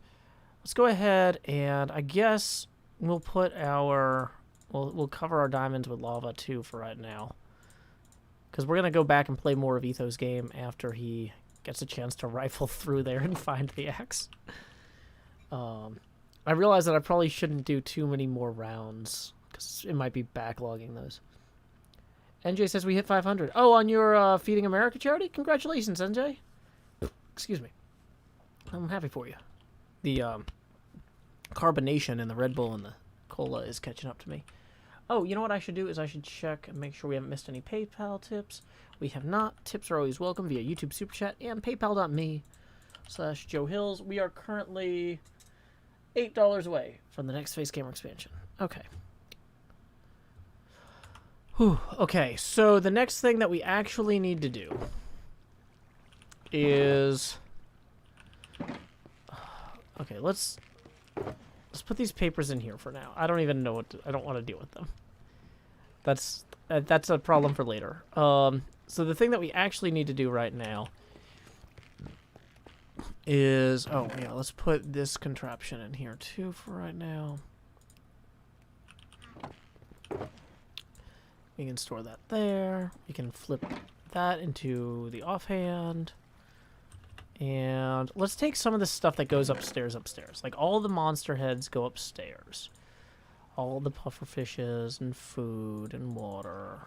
let's go ahead and I guess we'll put our... We'll cover our diamonds with lava too for right now. Because we're going to go back and play more of Etho's game after he gets a chance to rifle through there and find the axe. I realize that I probably shouldn't do too many more rounds because it might be backlogging those. NJ says we hit 500. Oh, on your Feeding America charity? Congratulations, NJ. Excuse me. I'm happy for you. The carbonation in the Red Bull and the cola is catching up to me. Oh, you know what I should do is I should check and make sure we haven't missed any PayPal tips. We have not. Tips are always welcome via YouTube Super Chat and paypal.me/Joe Hills. We are currently $8 away from the next Face Gamer expansion. Okay. Whew. Okay, so the next thing that we actually need to do is... Okay, let's put these papers in here for now. I don't even know what to, I don't want to deal with them. That's a problem for later. So the thing that we actually need to do right now is... Oh, yeah, let's put this contraption in here, too, for right now. We can store that there. We can flip that into the offhand. And let's take some of the stuff that goes upstairs. Like, all the monster heads go upstairs. All the puffer fishes and food and water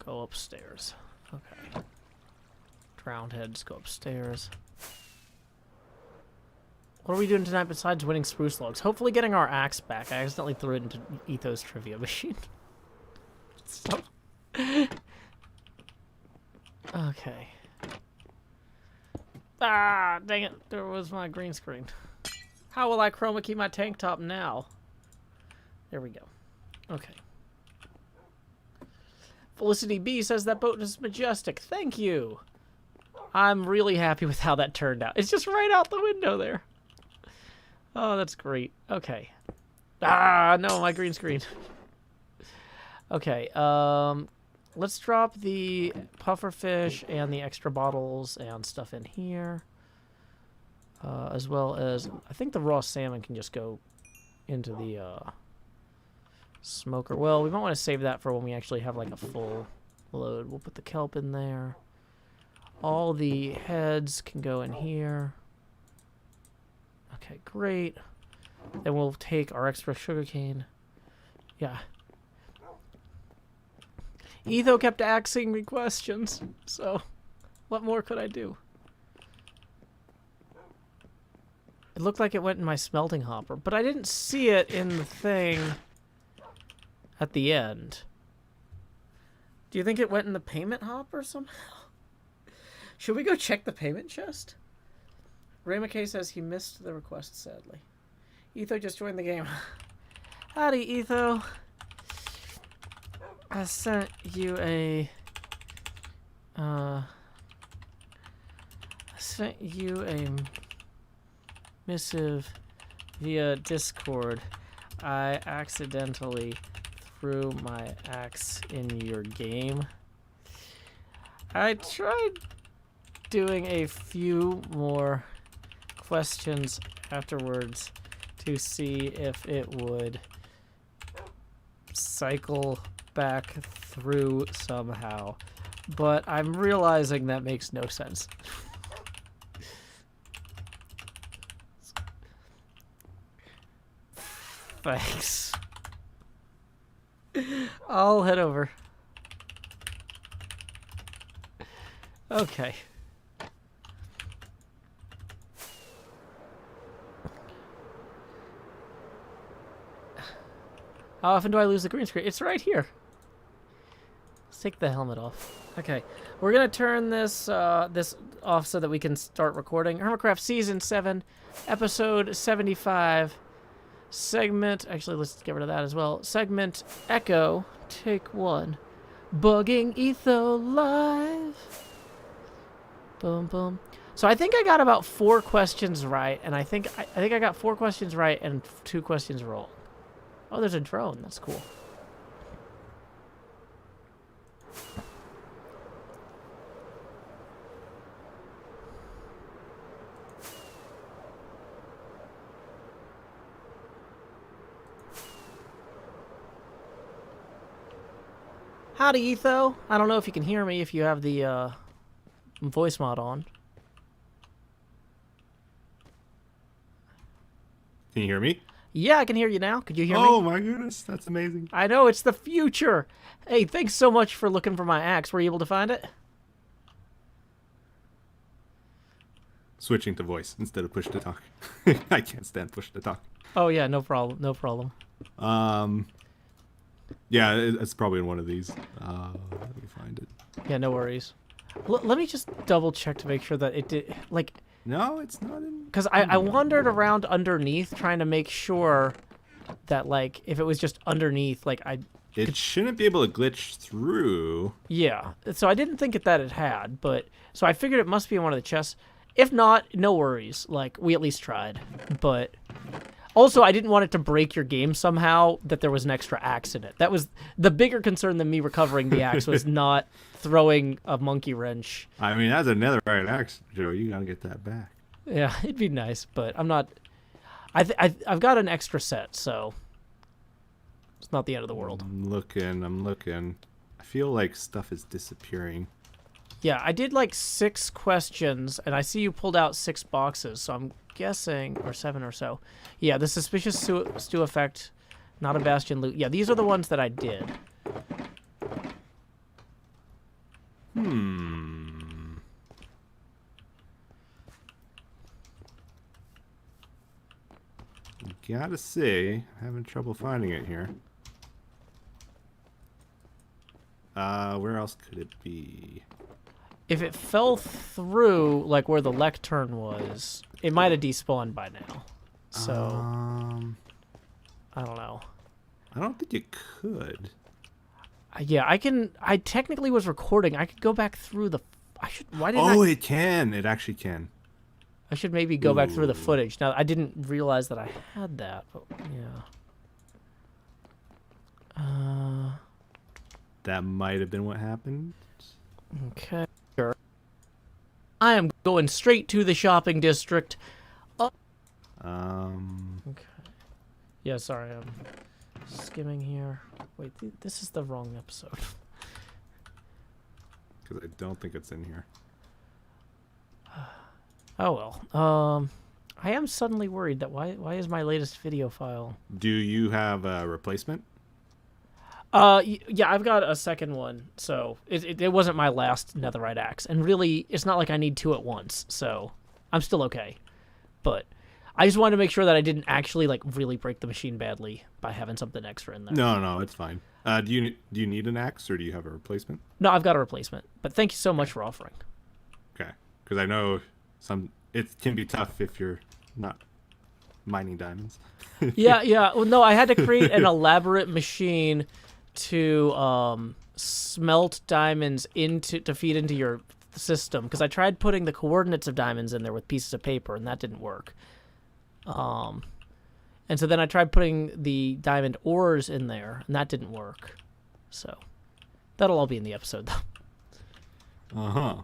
go upstairs. Okay. Drowned heads go upstairs. What are we doing tonight besides winning spruce logs? Hopefully getting our axe back. I accidentally threw it into Etho's trivia machine. So. Okay. Ah, dang it. There was my green screen. How will I chroma key my tank top now? There we go. Okay. Felicity B says that boat is majestic. Thank you. I'm really happy with how that turned out. It's just right out the window there. Oh, that's great. Okay. Ah, no, my green screen. Okay, let's drop the pufferfish and the extra bottles and stuff in here. As well as, I think the raw salmon can just go into the smoker. Well, we might want to save that for when we actually have like a full load. We'll put the kelp in there. All the heads can go in here. Okay, great. Then we'll take our extra sugarcane. Yeah. Etho kept asking me questions, so what more could I do? It looked like it went in my smelting hopper, but I didn't see it in the thing at the end. Do you think it went in the payment hopper somehow? Should we go check the payment chest? Ray McKay says he missed the request, sadly. Etho just joined the game. Howdy, Etho. I sent you a missive via Discord. I accidentally threw my axe in your game. I tried doing a few more questions afterwards to see if it would cycle back through somehow, but I'm realizing that makes no sense. Thanks. I'll head over. Okay. How often do I lose the green screen? It's right here. Let's take the helmet off. Okay, we're gonna turn this this off so that we can start recording. HermitCraft Season 7, Episode 75, Segment... Actually, let's get rid of that as well. Segment Echo, Take 1. Bugging Etho live. Boom, boom. So I think I got about 4 questions right, and I think I got 4 questions right and 2 questions wrong. Oh, there's a drone. That's cool. Howdy, Etho. I don't know if you can hear me if you have the voice mod on. Can you hear me? Yeah, I can hear you now. Could you hear me? Oh my goodness, that's amazing. I know, it's the future. Hey, thanks so much for looking for my axe. Were you able to find it? Switching to voice instead of push to talk. I can't stand push to talk. Oh yeah, no problem. No problem. Yeah, it's probably in one of these. Let me find it. Yeah, no worries. Let me just double check to make sure that it did, like... No, it's not in... Because I wandered around underneath trying to make sure that, like, if it was just underneath, like, It shouldn't be able to glitch through. Yeah, so I didn't think that it had, but... So I figured it must be in one of the chests. If not, no worries. Like, we at least tried. But... Also, I didn't want it to break your game somehow, that there was an extra axe in it. That was the bigger concern than me recovering the axe, was not throwing a monkey wrench. I mean, that's another right axe, Joe. You gotta get that back. Yeah, it'd be nice, but I'm not... I've got an extra set, so... It's not the end of the world. I'm looking. I feel like stuff is disappearing. Yeah, I did like 6 questions, and I see you pulled out 6 boxes, so I'm guessing, or 7 or so. Yeah, the suspicious stew effect, not a bastion loot. Yeah, these are the ones that I did. Gotta say, having trouble finding it here. Where else could it be? If it fell through, like where the lectern was, it might have despawned by now. So, I don't know. I don't think it could. Yeah, I technically was recording. I could go back through the... Why didn't Oh, it can. It actually can. I should maybe go back through the footage. Now, I didn't realize that I had that, but yeah. That might have been what happened. Okay. Sure. I am going straight to the shopping district. Okay. Yeah, sorry, I'm skimming here. Wait, this is the wrong episode. Because I don't think it's in here. Oh well. I am suddenly worried that why is my latest video file? Do you have a replacement? Yeah, I've got a second one, so it wasn't my last netherite axe, and really, it's not like I need 2 at once, so I'm still okay. But I just wanted to make sure that I didn't actually like really break the machine badly by having something extra in there. No, it's fine. Do you need an axe, or do you have a replacement? No, I've got a replacement, but thank you so much for offering. Okay, because I know it can be tough if you're not mining diamonds. Yeah. Well, no, I had to create an elaborate machine to smelt diamonds to feed into your system, because I tried putting the coordinates of diamonds in there with pieces of paper, and that didn't work. And so then I tried putting the diamond ores in there, and that didn't work. So that'll all be in the episode, though. Uh-huh.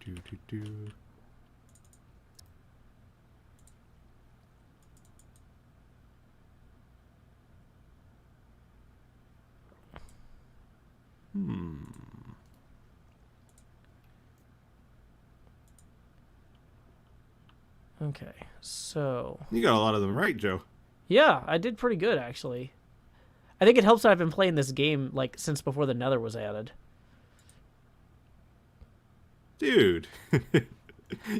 Do. Okay, so... You got a lot of them right, Joe. Yeah, I did pretty good, actually. I think it helps that I've been playing this game like since before the Nether was added. Dude,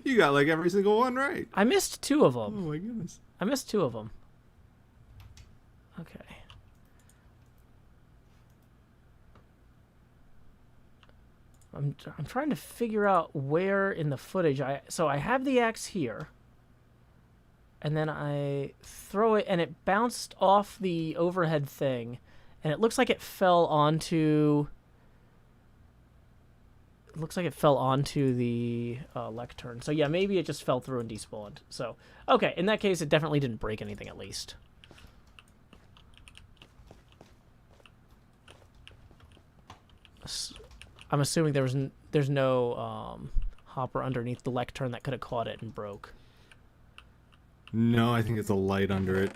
you got like every single one right. I missed 2 of Oh them. my goodness. I missed 2 of them. Okay. I'm trying to figure out where in the footage so I have the axe here. And then I throw it and it bounced off the overhead thing and it looks like it fell onto the lectern. So yeah, maybe it just fell through and despawned. So, okay, in that case it definitely didn't break anything at least. I'm assuming there's no hopper underneath the lectern that could have caught it and broke. No, I think it's a light under it.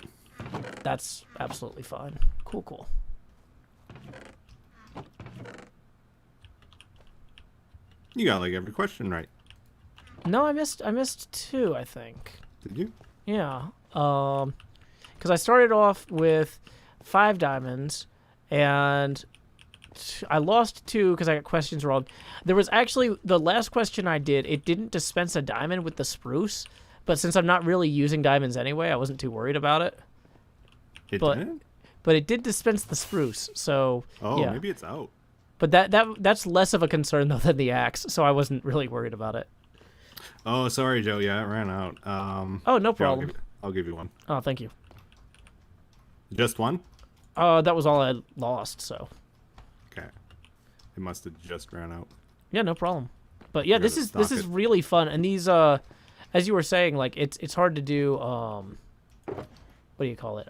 That's absolutely fine. Cool. You got like every question right. No, I missed 2, I think. Did you? Yeah. Because I started off with 5 diamonds, and I lost 2 because I got questions wrong. There was actually the last question I did. It didn't dispense a diamond with the spruce, but since I'm not really using diamonds anyway, I wasn't too worried about it. It didn't? But it did dispense the spruce, so Oh, yeah. maybe it's out. But that's less of a concern though than the axe, so I wasn't really worried about it. Oh, sorry, Joe. Yeah, it ran out. Oh, no here, problem. I'll give you one. Oh, thank you. Just one? That was all I lost, so. Okay. It must have just ran out. Yeah, no problem. But yeah, Here, this is stock it. really fun, and these as you were saying, like it's hard to do what do you call it?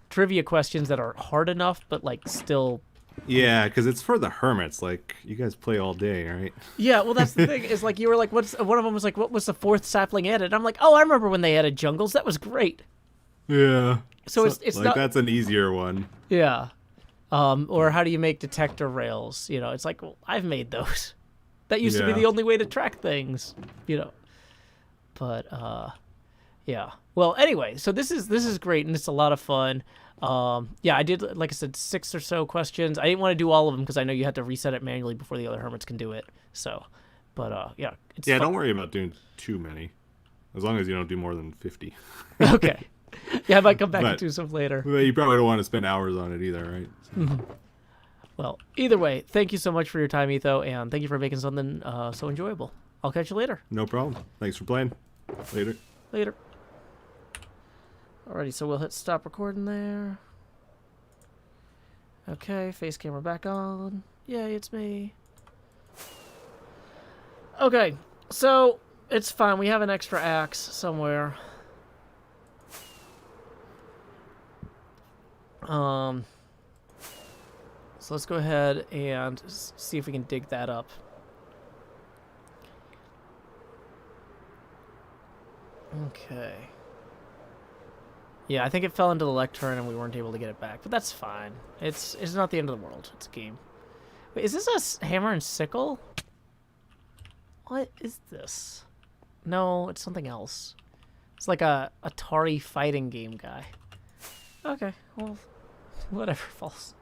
Trivia questions that are hard enough but like still. Yeah, because it's for the hermits. Like, you guys play all day, right? Yeah, well that's the thing is like you were like one of them was like what was the 4th sapling added? And I'm like, "Oh, I remember when they added jungles. That was great." Yeah. So it's like not that's an easier one. Yeah. Or how do you make detector rails? You know, it's like, well, I've made those. That used to be Yeah. the only way to track things, you know. But yeah. Well, anyway, so this is great and it's a lot of fun. Yeah, I did, like I said, 6 or so questions. I didn't want to do all of them because I know you have to reset it manually before the other hermits can do it. So, but yeah, it's Yeah, fun. don't worry about doing too many. As long as you don't do more than 50. Okay. Yeah, I might come back But- and do some later. But you probably don't want to spend hours on it either, right? So, Well, either way, thank you so much for your time, Etho, and thank you for making something so enjoyable. I'll catch you later. no problem. Thanks for playing. Later. Later. Alrighty, so we'll hit stop recording there. Okay, face camera back on. Yay, it's me. Okay, so it's fine. We have an extra axe somewhere. So let's go ahead and see if we can dig that up. Okay. Yeah, I think it fell into the lectern and we weren't able to get it back, but that's fine. It's not the end of the world. It's a game. Wait, is this a hammer and sickle? What is this? No, it's something else. It's like a Atari fighting game guy. Okay, well, whatever, false.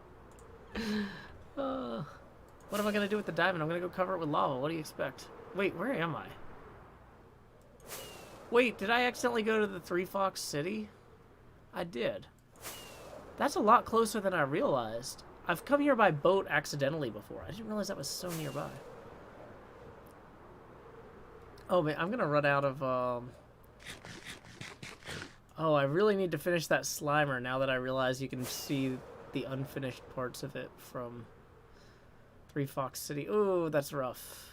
What am I gonna do with the diamond? I'm gonna go cover it with lava. What do you expect? Wait, where am I? Wait, did I accidentally go to the Three Fox City? I did. That's a lot closer than I realized. I've come here by boat accidentally before. I didn't realize that was so nearby. Oh man, I'm gonna run out of Oh, I really need to finish that Slimer now that I realize you can see the unfinished parts of it from Three Fox City. Oh, that's rough.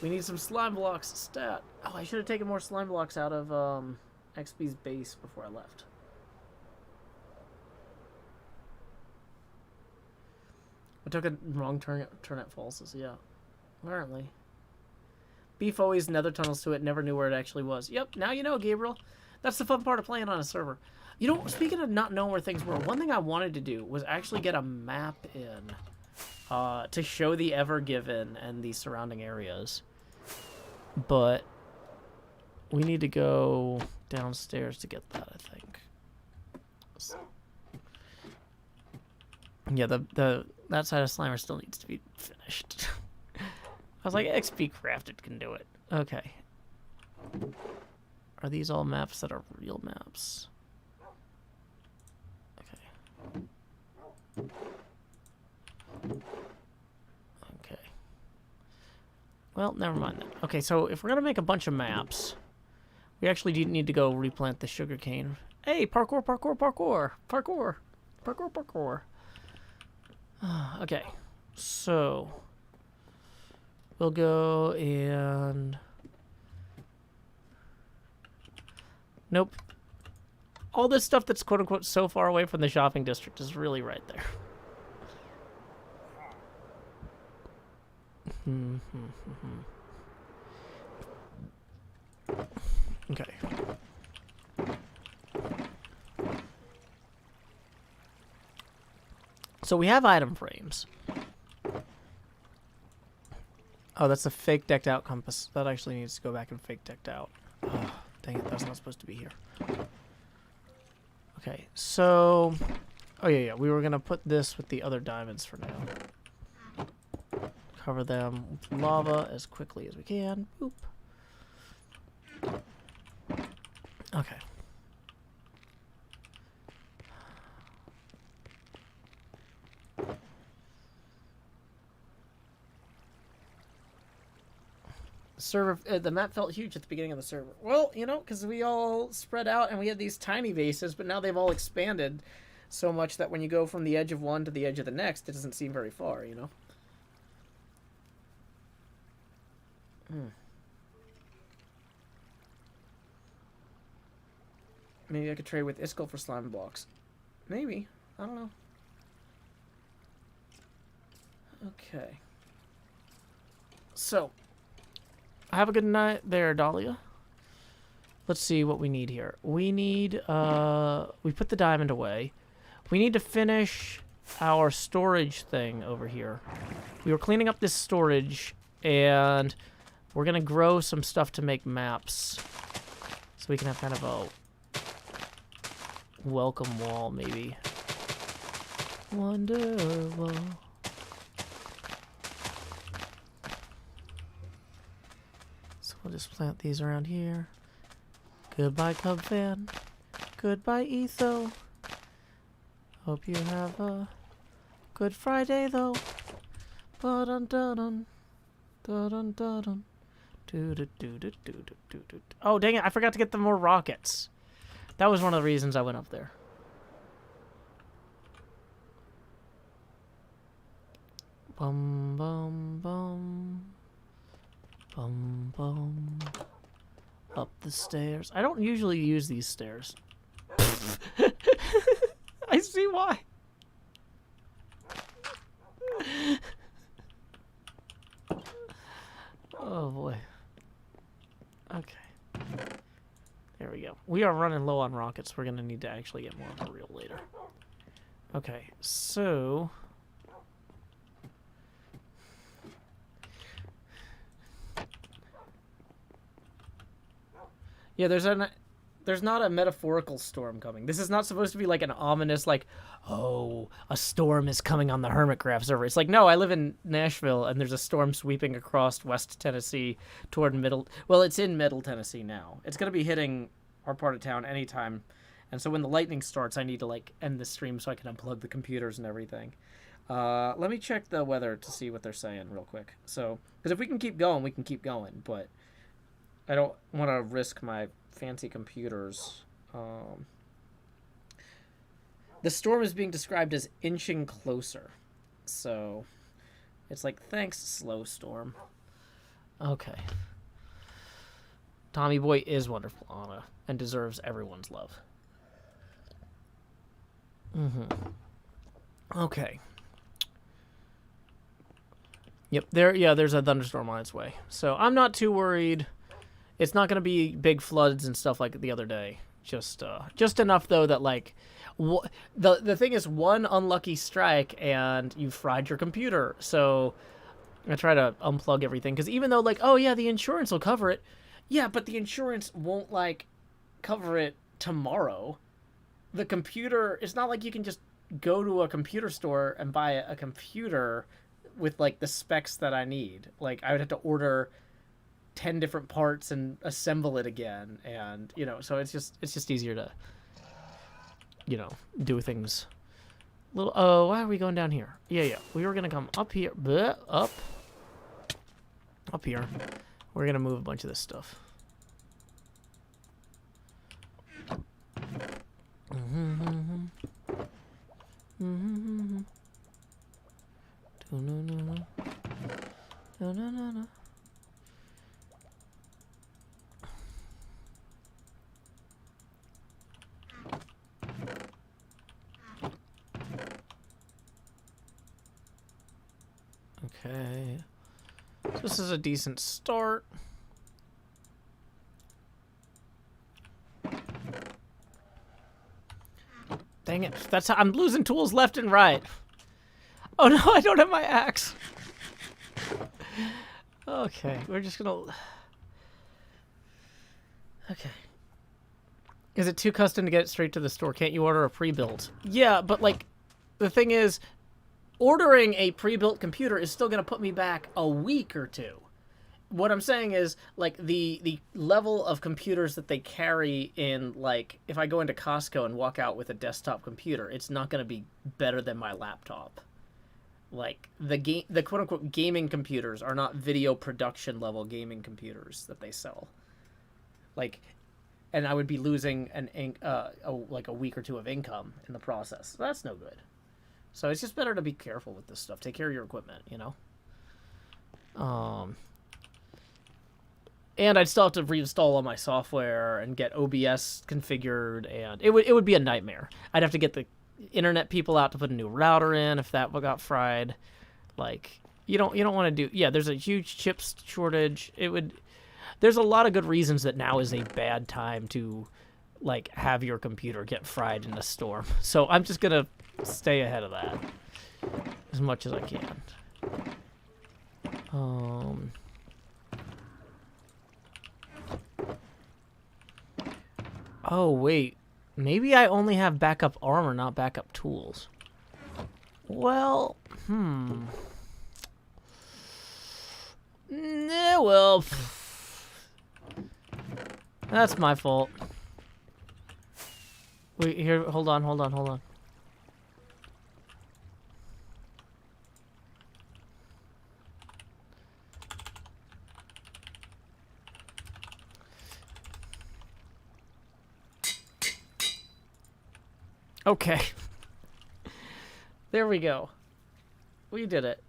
We need some slime blocks stat. Oh, I should have taken more slime blocks out of XB's base before I left. I took a wrong turn at Falls, yeah. Apparently. Beef always nether tunnels to it, never knew where it actually was. Yep, now you know, Gabriel. That's the fun part of playing on a server. You know, speaking of not knowing where things were, one thing I wanted to do was actually get a map in to show the Ever Given and the surrounding areas. But we need to go downstairs to get that, I think. Yeah, that side of Slimer still needs to be finished. I was like, XP Crafted can do it. Okay. Are these all maps that are real maps? Okay. Okay. Well, never mind then. Okay, so if we're gonna make a bunch of maps, we actually do need to go replant the sugarcane. Hey, parkour, parkour, parkour, parkour, parkour, parkour. Okay, so we'll go and nope. All this stuff that's quote unquote so far away from the shopping district is really right there. Okay. So we have item frames. Oh, that's a fake decked out compass. That actually needs to go back and fake decked out. Oh, dang it, that's not supposed to be here. Okay, so... Oh, yeah, we were going to put this with the other diamonds for now. Cover them with lava as quickly as we can. Boop. Okay. Server, the map felt huge at the beginning of the server. Well, you know, because we all spread out and we had these tiny bases, but now they've all expanded so much that when you go from the edge of one to the edge of the next, it doesn't seem very far, you know? Maybe I could trade with Iskall for slime blocks. Maybe. I don't know. Okay. So, have a good night there, Dahlia. Let's see what we need here. We need, we put the diamond away. We need to finish our storage thing over here. We were cleaning up this storage, and we're going to grow some stuff to make maps. So we can have kind of a welcome wall, maybe. Wonderful. We'll just plant these around here. Goodbye, Cub fan. Goodbye, Etho. Hope you have a good Friday, though. Ba-dun-dun-dun. Da-dun-dun-dun. Do-do-do-do-do-do-do-do. Oh, dang it. I forgot to get them more rockets. That was one of the reasons I went up there. Bum, bum, bum. Bum, bum. Up the stairs. I don't usually use these stairs. I see why. Oh boy. Okay. There we go. We are running low on rockets. We're going to need to actually get more for real later. Okay, so... Yeah, there's not a metaphorical storm coming. This is not supposed to be like an ominous, like, oh, a storm is coming on the HermitCraft server. It's like, no, I live in Nashville, and there's a storm sweeping across West Tennessee toward Middle... Well, it's in Middle Tennessee now. It's going to be hitting our part of town anytime. And so when the lightning starts, I need to, like, end the stream so I can unplug the computers and everything. Let me check the weather to see what they're saying real quick. So, because if we can keep going, we can keep going, but... I don't want to risk my fancy computers. The storm is being described as inching closer. So, it's like, thanks, slow storm. Okay. Tommy Boy is wonderful, Anna, and deserves everyone's love. Okay. Yep, there's a thunderstorm on its way. So, I'm not too worried. It's not going to be big floods and stuff like the other day. Just enough, though, that, like... the thing is, one unlucky strike, and you fried your computer. So, I try to unplug everything. Because even though, like, oh, yeah, the insurance will cover it. Yeah, but the insurance won't, like, cover it tomorrow. The computer... It's not like you can just go to a computer store and buy a computer with like the specs that I need. Like I would have to order 10 different parts and assemble it again, and so it's just easier to do things little. Oh, why are we going down here? Yeah, we were gonna come up here. Bleh, up here. We're gonna move a bunch of this stuff. No. Okay. This is a decent start. Dang it. That's how I'm losing tools left and right. Oh no, I don't have my axe. Okay, we're just gonna... Okay. Is it too custom to get it straight to the store? Can't you order a pre-built? Yeah, but like, the thing is, ordering a pre-built computer is still gonna put me back a week or two. What I'm saying is, like, the level of computers that they carry in, like, if I go into Costco and walk out with a desktop computer, it's not going to be better than my laptop. Like, the quote-unquote gaming computers are not video production level gaming computers that they sell. Like, and I would be losing like a week or two of income in the process. That's no good. So it's just better to be careful with this stuff. Take care of your equipment, And I'd still have to reinstall all my software and get OBS configured, and it would be a nightmare. I'd have to get the internet people out to put a new router in if that got fried. Like, you don't want to do... Yeah, there's a huge chips shortage. There's a lot of good reasons that now is a bad time to, like, have your computer get fried in a storm. So I'm just gonna stay ahead of that as much as I can. Oh, wait. Maybe I only have backup armor, not backup tools. Well, well... That's my fault. Wait, here, hold on. Okay. There we go. We did it.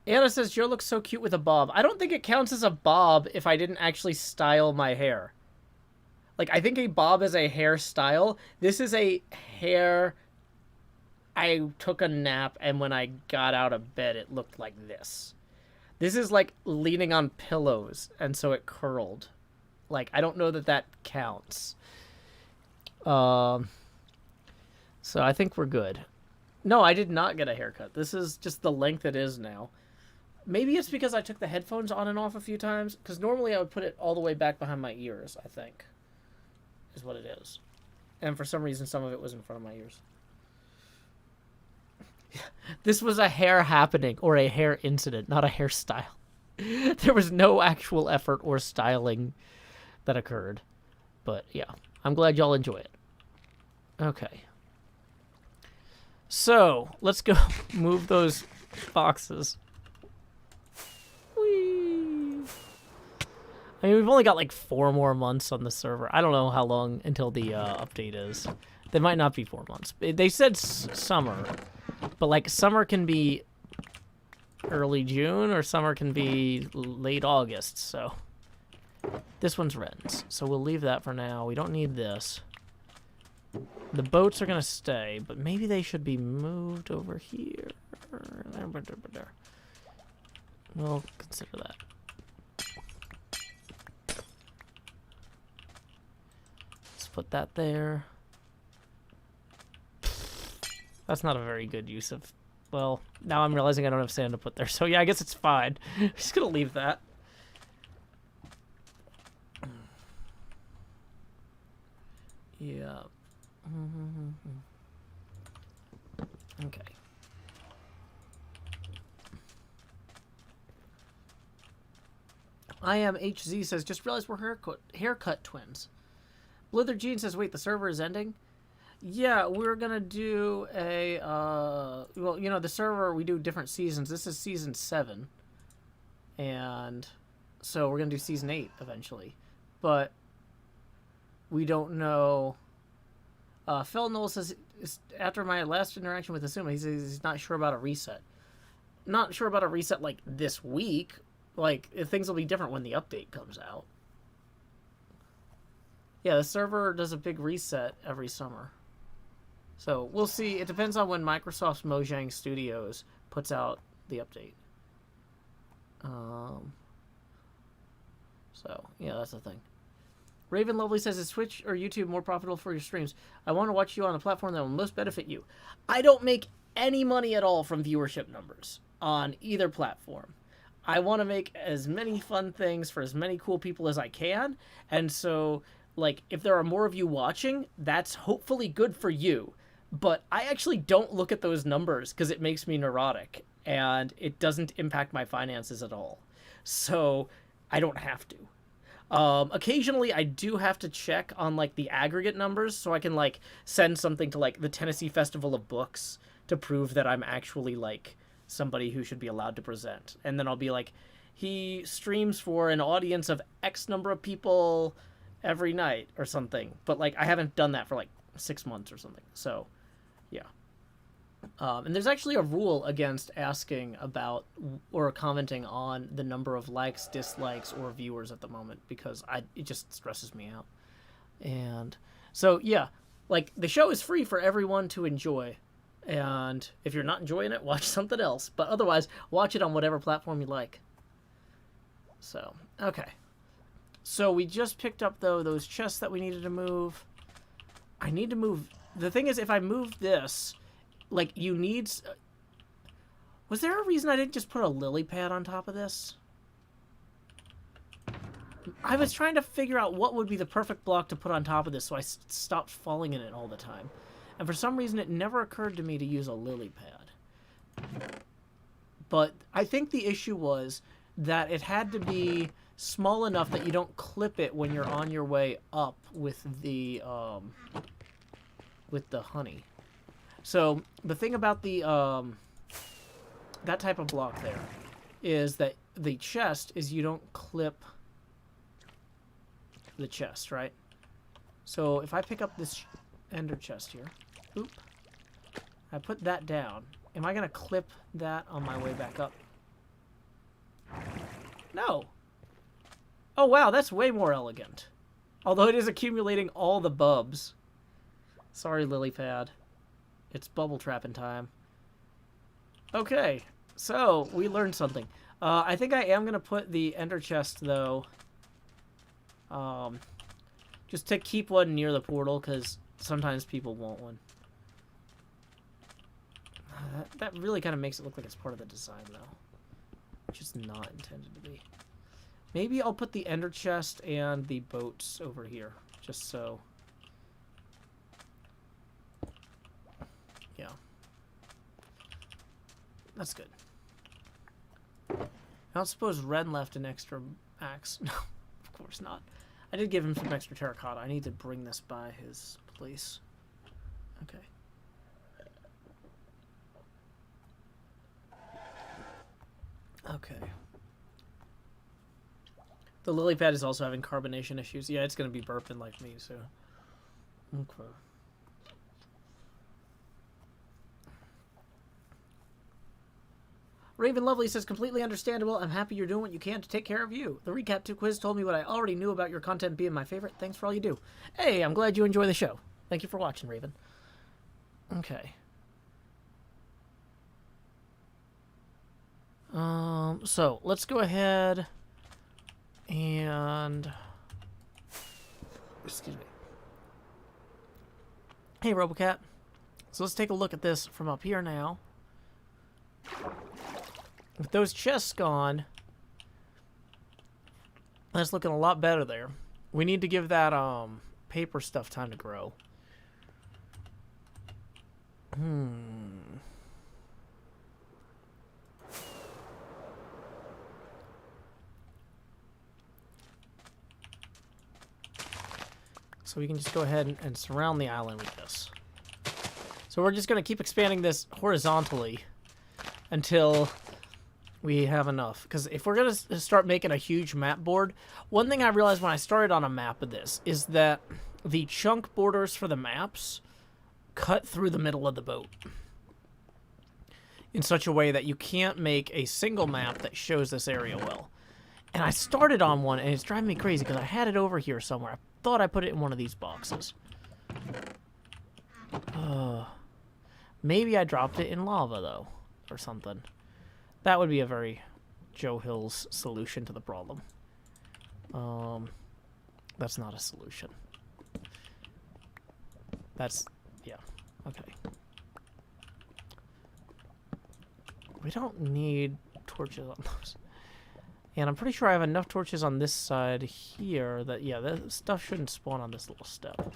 Anna says, Joe looks so cute with a bob. I don't think it counts as a bob if I didn't actually style my hair. Like, I think a bob is a hairstyle. This is a hair... I took a nap, and when I got out of bed, it looked like this. This is like leaning on pillows, and so it curled. Like, I don't know that that counts. So I think we're good. No, I did not get a haircut. This is just the length it is now. Maybe it's because I took the headphones on and off a few times, because normally I would put it all the way back behind my ears, I think, is what it is. And for some reason, some of it was in front of my ears. This was a hair happening, or a hair incident, not a hairstyle. There was no actual effort or styling that occurred. But yeah, I'm glad y'all enjoy it. Okay. So, let's go move those boxes. Whee! I mean, we've only got like 4 more months on the server. I don't know how long until the update is. They might not be 4 months. They said summer, but like summer can be early June or summer can be late August, so. This one's Ren's, so we'll leave that for now. We don't need this. The boats are going to stay, but maybe they should be moved over here. We'll consider that. Let's put that there. That's not a very good use of... Well, now I'm realizing I don't have sand to put there. So yeah, I guess it's fine. I'm just going to leave that. Yeah. Okay. I am HZ says, just realized we're haircut twins. Blither Gene says, wait, the server is ending? Yeah, we're going to do a, well, you know, the server, we do different seasons. This is season 7. And so we're going to do season 8 eventually. But we don't know. Phil Knoll says, after my last interaction with Asuma, he says he's not sure about a reset. Not sure about a reset like this week. Like, things will be different when the update comes out. Yeah, the server does a big reset every summer. So, we'll see. It depends on when Microsoft's Mojang Studios puts out the update. So, yeah, that's the thing. Raven Lovely says, is Twitch or YouTube more profitable for your streams? I want to watch you on the platform that will most benefit you. I don't make any money at all from viewership numbers on either platform. I want to make as many fun things for as many cool people as I can. And so, like, if there are more of you watching, that's hopefully good for you. But I actually don't look at those numbers because it makes me neurotic. And it doesn't impact my finances at all. So, I don't have to. Occasionally, I do have to check on, like, the aggregate numbers. So I can, like, send something to, like, the Tennessee Festival of Books to prove that I'm actually, like, somebody who should be allowed to present. And then I'll be like, he streams for an audience of X number of people every night or something. But, like, I haven't done that for, like, 6 months or something. So, yeah. And there's actually a rule against asking about or commenting on the number of likes, dislikes, or viewers at the moment because it just stresses me out. And so, yeah, like, the show is free for everyone to enjoy. And if you're not enjoying it, watch something else. But otherwise, watch it on whatever platform you like. So, okay. So we just picked up, though, those chests that we needed to move. I need to move... The thing is, if I move this, like, you need... Was there a reason I didn't just put a lily pad on top of this? I was trying to figure out what would be the perfect block to put on top of this so I stopped falling in it all the time. And for some reason, it never occurred to me to use a lily pad. But I think the issue was that it had to be small enough that you don't clip it when you're on your way up with the honey. So the thing about the that type of block there is that the chest is you don't clip the chest, right? So if I pick up this ender chest here, oop, I put that down. Am I gonna clip that on my way back up? No. Oh wow, that's way more elegant. Although it is accumulating all the bubs. Sorry, lily pad. It's bubble trapping time. Okay, so we learned something. I think I am gonna put the ender chest though. Just to keep one near the portal because sometimes people want one. That really kind of makes it look like it's part of the design though, which is not intended to be. Maybe I'll put the ender chest and the boats over here, just so. Yeah. That's good. I don't suppose Ren left an extra axe. No, of course not. I did give him some extra terracotta. I need to bring this by his place. Okay. Okay. The lily pad is also having carbonation issues. Yeah, it's going to be burping like me, so. Okay. Raven Lovely says, completely understandable. I'm happy you're doing what you can to take care of you. The recap 2 quiz told me what I already knew about your content being my favorite. Thanks for all you do. Hey, I'm glad you enjoy the show. Thank you for watching, Raven. Okay. So let's go ahead and... Excuse me. Hey, Robocat. So let's take a look at this from up here now. With those chests gone, that's looking a lot better there. We need to give that paper stuff time to grow. So we can just go ahead and surround the island with this. So we're just going to keep expanding this horizontally until we have enough. Because if we're going to start making a huge map board, one thing I realized when I started on a map of this is that the chunk borders for the maps cut through the middle of the boat in such a way that you can't make a single map that shows this area well. And I started on one, and it's driving me crazy because I had it over here somewhere. I thought I put it in one of these boxes. Maybe I dropped it in lava, though, or something. That would be a very Joe Hill's solution to the problem. That's not a solution. That's, yeah, okay. We don't need torches on those. And I'm pretty sure I have enough torches on this side here that, yeah, that stuff shouldn't spawn on this little step.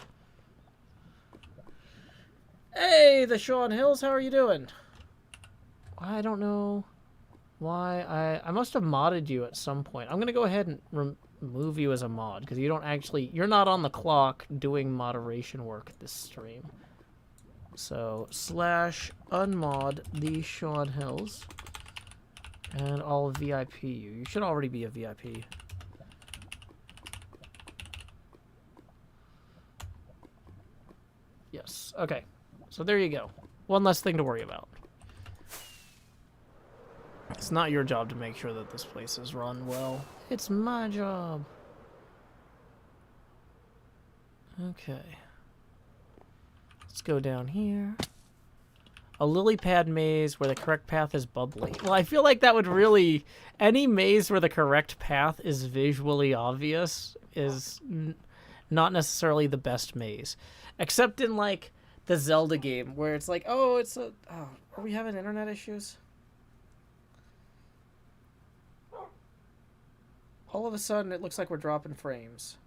Hey, the Sean Hills, how are you doing? I don't know why I must have modded you at some point. I'm going to go ahead and remove you as a mod because you don't actually, you're not on the clock doing moderation work this stream. So, /unmod the Sean Hills. And I'll VIP you. You should already be a VIP. Yes. Okay. So there you go. One less thing to worry about. It's not your job to make sure that this place is run well. It's my job. Okay. Let's go down here. A lily pad maze where the correct path is bubbly. Well, I feel like that would really... Any maze where the correct path is visually obvious is not necessarily the best maze. Except in, like, the Zelda game, where it's like, oh, it's a... Oh, are we having internet issues? All of a sudden, it looks like we're dropping frames.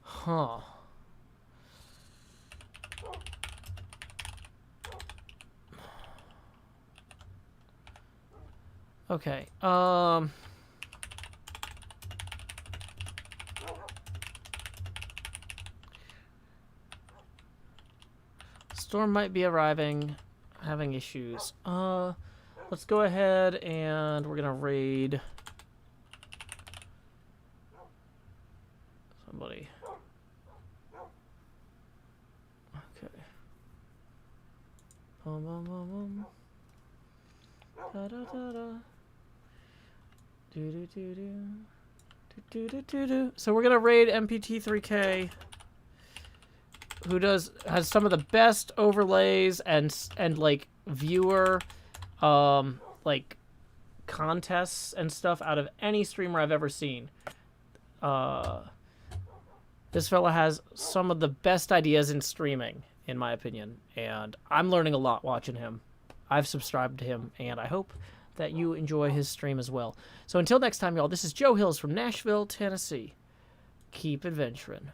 Huh. Okay, storm might be arriving, having issues. Let's go ahead and we're gonna raid somebody. Okay. Da da da da. So we're gonna raid MPT3K, who has some of the best overlays and like viewer like contests and stuff out of any streamer I've ever seen. This fella has some of the best ideas in streaming, in my opinion, and I'm learning a lot watching him. I've subscribed to him, and I hope that you enjoy his stream as well. So until next time, y'all, this is Joe Hills from Nashville, Tennessee. Keep adventuring.